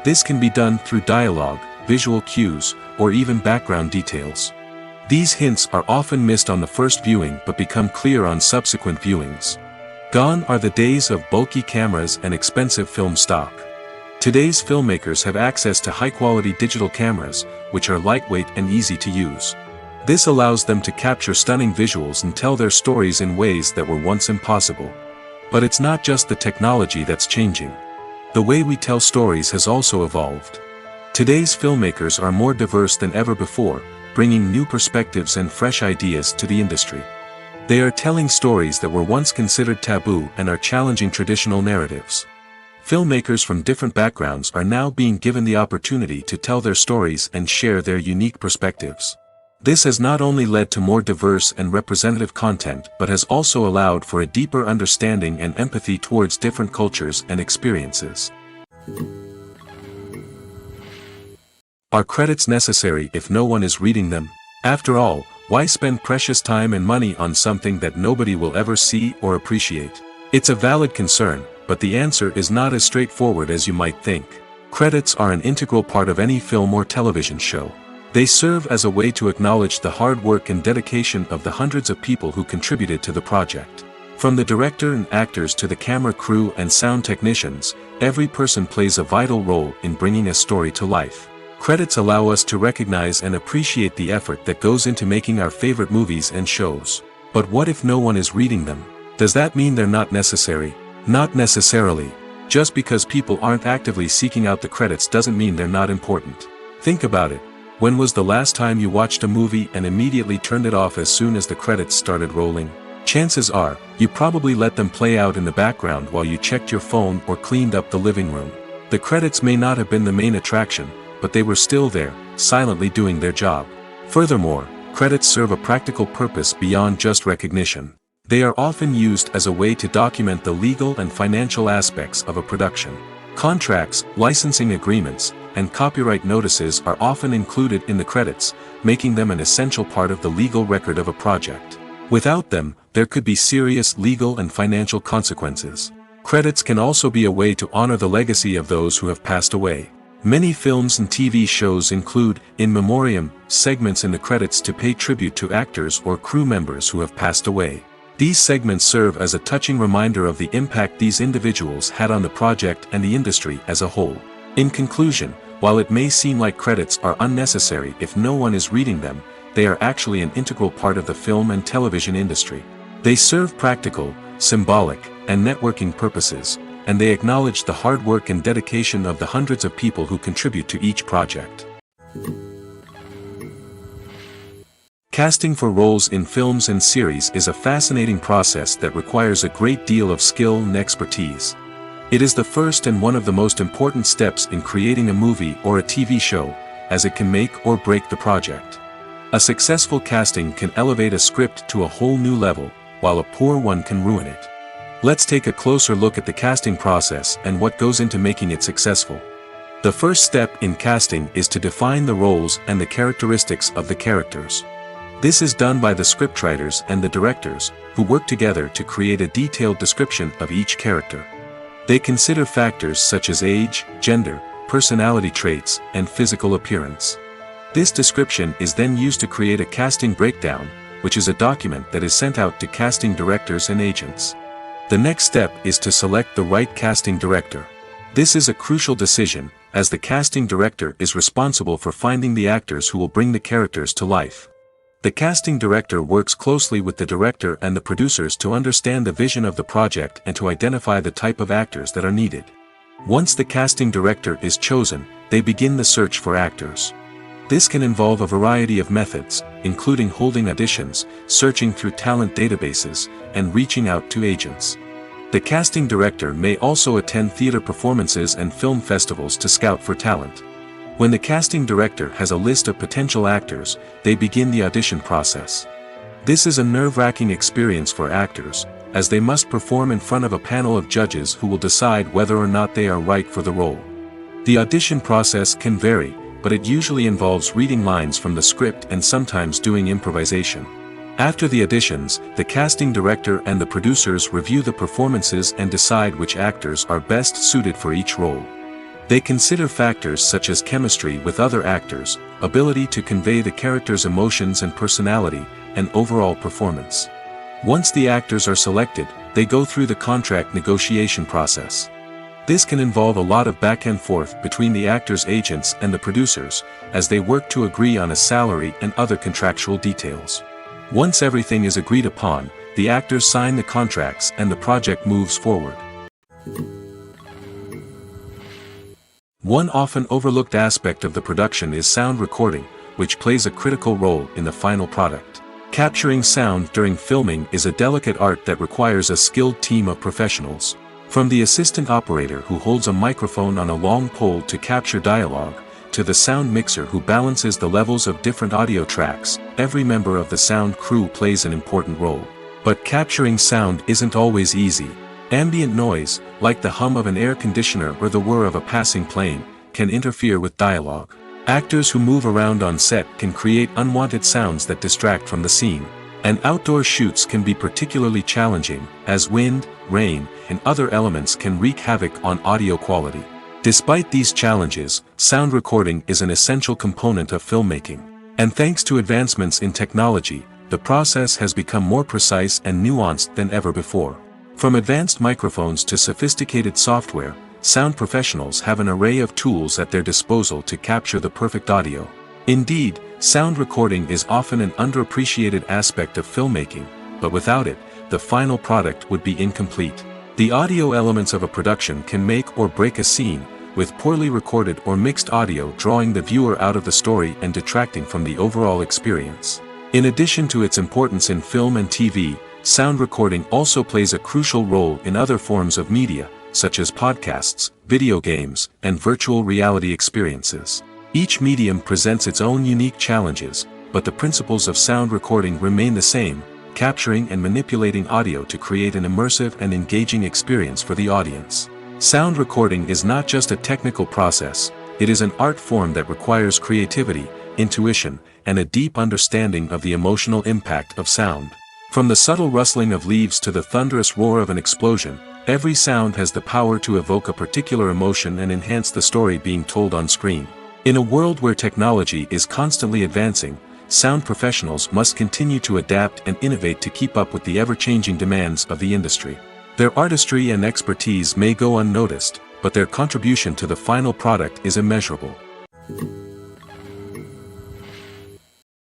This can be done through dialogue, visual cues, or even background details. These hints are often missed on the first viewing but become clear on subsequent viewings. Gone are the days of bulky cameras and expensive film stock. Today's filmmakers have access to high-quality digital cameras, which are lightweight and easy to use. This allows them to capture stunning visuals and tell their stories in ways that were once impossible. But it's not just the technology that's changing. The way we tell stories has also evolved. Today's filmmakers are more diverse than ever before, bringing new perspectives and fresh ideas to the industry. They are telling stories that were once considered taboo and are challenging traditional narratives. Filmmakers from different backgrounds are now being given the opportunity to tell their stories and share their unique perspectives. This has not only led to more diverse and representative content but has also allowed for a deeper understanding and empathy towards different cultures and experiences. Are credits necessary if no one is reading them? After all, why spend precious time and money on something that nobody will ever see or appreciate? It's a valid concern, but the answer is not as straightforward as you might think. Credits are an integral part of any film or television show. They serve as a way to acknowledge the hard work and dedication of the hundreds of people who contributed to the project. From the director and actors to the camera crew and sound technicians, every person plays a vital role in bringing a story to life. Credits allow us to recognize and appreciate the effort that goes into making our favorite movies and shows. But what if no one is reading them? Does that mean they're not necessary? Not necessarily. Just because people aren't actively seeking out the credits doesn't mean they're not important. Think about it. When was the last time you watched a movie and immediately turned it off as soon as the credits started rolling? Chances are, you probably let them play out in the background while you checked your phone or cleaned up the living room. The credits may not have been the main attraction, but they were still there, silently doing their job. Furthermore, credits serve a practical purpose beyond just recognition. They are often used as a way to document the legal and financial aspects of a production. Contracts, licensing agreements, and copyright notices are often included in the credits, making them an essential part of the legal record of a project. Without them, there could be serious legal and financial consequences. Credits can also be a way to honor the legacy of those who have passed away. Many films and TV shows include, in memoriam, segments in the credits to pay tribute to actors or crew members who have passed away. These segments serve as a touching reminder of the impact these individuals had on the project and the industry as a whole. In conclusion, while it may seem like credits are unnecessary if no one is reading them, they are actually an integral part of the film and television industry. They serve practical, symbolic, and networking purposes, and they acknowledge the hard work and dedication of the hundreds of people who contribute to each project. Casting for roles in films and series is a fascinating process that requires a great deal of skill and expertise. It is the first and one of the most important steps in creating a movie or a TV show, as it can make or break the project. A successful casting can elevate a script to a whole new level, while a poor one can ruin it. Let's take a closer look at the casting process and what goes into making it successful. The first step in casting is to define the roles and the characteristics of the characters. This is done by the scriptwriters and the directors, who work together to create a detailed description of each character. They consider factors such as age, gender, personality traits, and physical appearance. This description is then used to create a casting breakdown, which is a document that is sent out to casting directors and agents. The next step is to select the right casting director. This is a crucial decision, as the casting director is responsible for finding the actors who will bring the characters to life. The casting director works closely with the director and the producers to understand the vision of the project and to identify the type of actors that are needed. Once the casting director is chosen, they begin the search for actors. This can involve a variety of methods, including holding auditions, searching through talent databases, and reaching out to agents. The casting director may also attend theater performances and film festivals to scout for talent. When the casting director has a list of potential actors, they begin the audition process. This is a nerve-wracking experience for actors, as they must perform in front of a panel of judges who will decide whether or not they are right for the role. The audition process can vary, but it usually involves reading lines from the script and sometimes doing improvisation. After the auditions, the casting director and the producers review the performances and decide which actors are best suited for each role. They consider factors such as chemistry with other actors, ability to convey the character's emotions and personality, and overall performance. Once the actors are selected, they go through the contract negotiation process. This can involve a lot of back and forth between the actors' agents and the producers, as they work to agree on a salary and other contractual details. Once everything is agreed upon, the actors sign the contracts and the project moves forward. One often overlooked aspect of the production is sound recording, which plays a critical role in the final product. Capturing sound during filming is a delicate art that requires a skilled team of professionals. From the assistant operator who holds a microphone on a long pole to capture dialogue, to the sound mixer who balances the levels of different audio tracks, every member of the sound crew plays an important role. But capturing sound isn't always easy. Ambient noise, like the hum of an air conditioner or the whir of a passing plane, can interfere with dialogue. Actors who move around on set can create unwanted sounds that distract from the scene. And outdoor shoots can be particularly challenging, as wind, rain, and other elements can wreak havoc on audio quality. Despite these challenges, sound recording is an essential component of filmmaking. And thanks to advancements in technology, the process has become more precise and nuanced than ever before. From advanced microphones to sophisticated software, sound professionals have an array of tools at their disposal to capture the perfect audio. Indeed, sound recording is often an underappreciated aspect of filmmaking, but without it, the final product would be incomplete. The audio elements of a production can make or break a scene, with poorly recorded or mixed audio drawing the viewer out of the story and detracting from the overall experience. In addition to its importance in film and TV, sound recording also plays a crucial role in other forms of media, such as podcasts, video games, and virtual reality experiences. Each medium presents its own unique challenges, but the principles of sound recording remain the same, capturing and manipulating audio to create an immersive and engaging experience for the audience. Sound recording is not just a technical process, it is an art form that requires creativity, intuition, and a deep understanding of the emotional impact of sound. From the subtle rustling of leaves to the thunderous roar of an explosion, every sound has the power to evoke a particular emotion and enhance the story being told on screen. In a world where technology is constantly advancing, sound professionals must continue to adapt and innovate to keep up with the ever-changing demands of the industry. Their artistry and expertise may go unnoticed, but their contribution to the final product is immeasurable.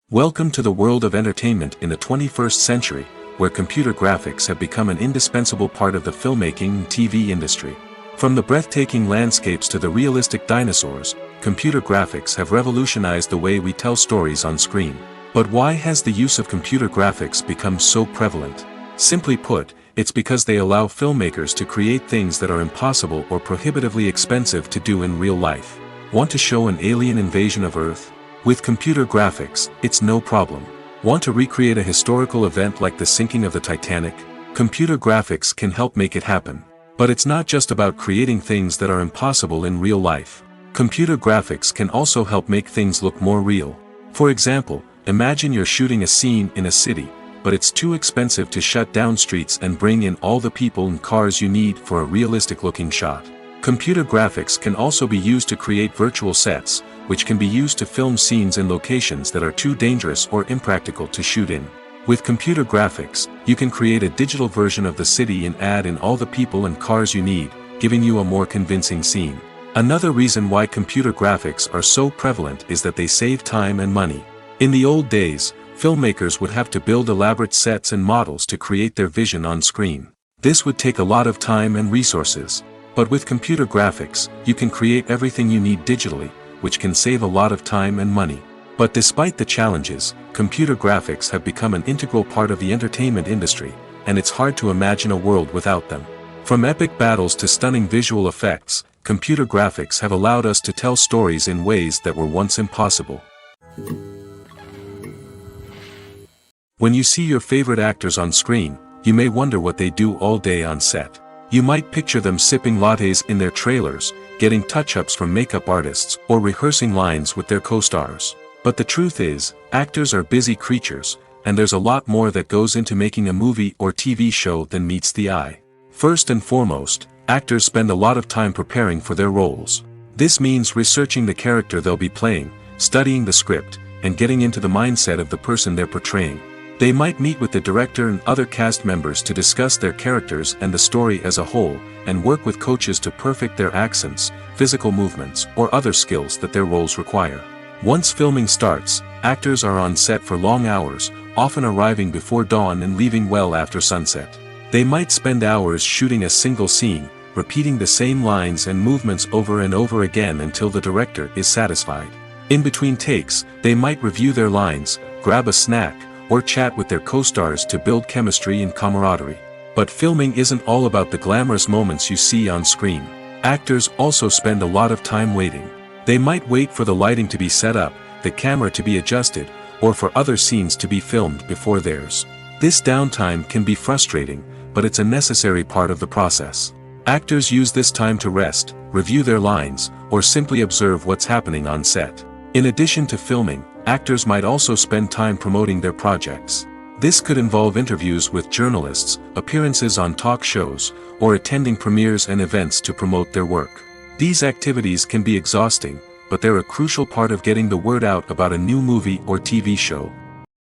Welcome to the world of entertainment in the 21st century, where computer graphics have become an indispensable part of the filmmaking and TV industry. From the breathtaking landscapes to the realistic dinosaurs, computer graphics have revolutionized the way we tell stories on screen. But why has the use of computer graphics become so prevalent? Simply put, it's because they allow filmmakers to create things that are impossible or prohibitively expensive to do in real life. Want to show an alien invasion of Earth? With computer graphics, it's no problem. Want to recreate a historical event like the sinking of the Titanic? Computer graphics can help make it happen. But it's not just about creating things that are impossible in real life. Computer graphics can also help make things look more real. For example, imagine you're shooting a scene in a city, but it's too expensive to shut down streets and bring in all the people and cars you need for a realistic-looking shot. Computer graphics can also be used to create virtual sets, which can be used to film scenes in locations that are too dangerous or impractical to shoot in. With computer graphics, you can create a digital version of the city and add in all the people and cars you need, giving you a more convincing scene. Another reason why computer graphics are so prevalent is that they save time and money. In the old days, filmmakers would have to build elaborate sets and models to create their vision on screen. This would take a lot of time and resources. But with computer graphics, you can create everything you need digitally, which can save a lot of time and money. But despite the challenges, computer graphics have become an integral part of the entertainment industry, and it's hard to imagine a world without them. From epic battles to stunning visual effects, computer graphics have allowed us to tell stories in ways that were once impossible. When you see your favorite actors on screen, you may wonder what they do all day on set. You might picture them sipping lattes in their trailers, getting touch-ups from makeup artists, or rehearsing lines with their co-stars. But the truth is, actors are busy creatures, and there's a lot more that goes into making a movie or TV show than meets the eye. First and foremost, actors spend a lot of time preparing for their roles. This means researching the character they'll be playing, studying the script, and getting into the mindset of the person they're portraying. They might meet with the director and other cast members to discuss their characters and the story as a whole, and work with coaches to perfect their accents, physical movements, or other skills that their roles require. Once filming starts, actors are on set for long hours, often arriving before dawn and leaving well after sunset. They might spend hours shooting a single scene, repeating the same lines and movements over and over again until the director is satisfied. In between takes, they might review their lines, grab a snack, or chat with their co-stars to build chemistry and camaraderie. But filming isn't all about the glamorous moments you see on screen. Actors also spend a lot of time waiting. They might wait for the lighting to be set up, the camera to be adjusted, or for other scenes to be filmed before theirs. This downtime can be frustrating, but it's a necessary part of the process. Actors use this time to rest, review their lines, or simply observe what's happening on set. In addition to filming, actors might also spend time promoting their projects. This could involve interviews with journalists, appearances on talk shows, or attending premieres and events to promote their work. These activities can be exhausting, but they're a crucial part of getting the word out about a new movie or TV show.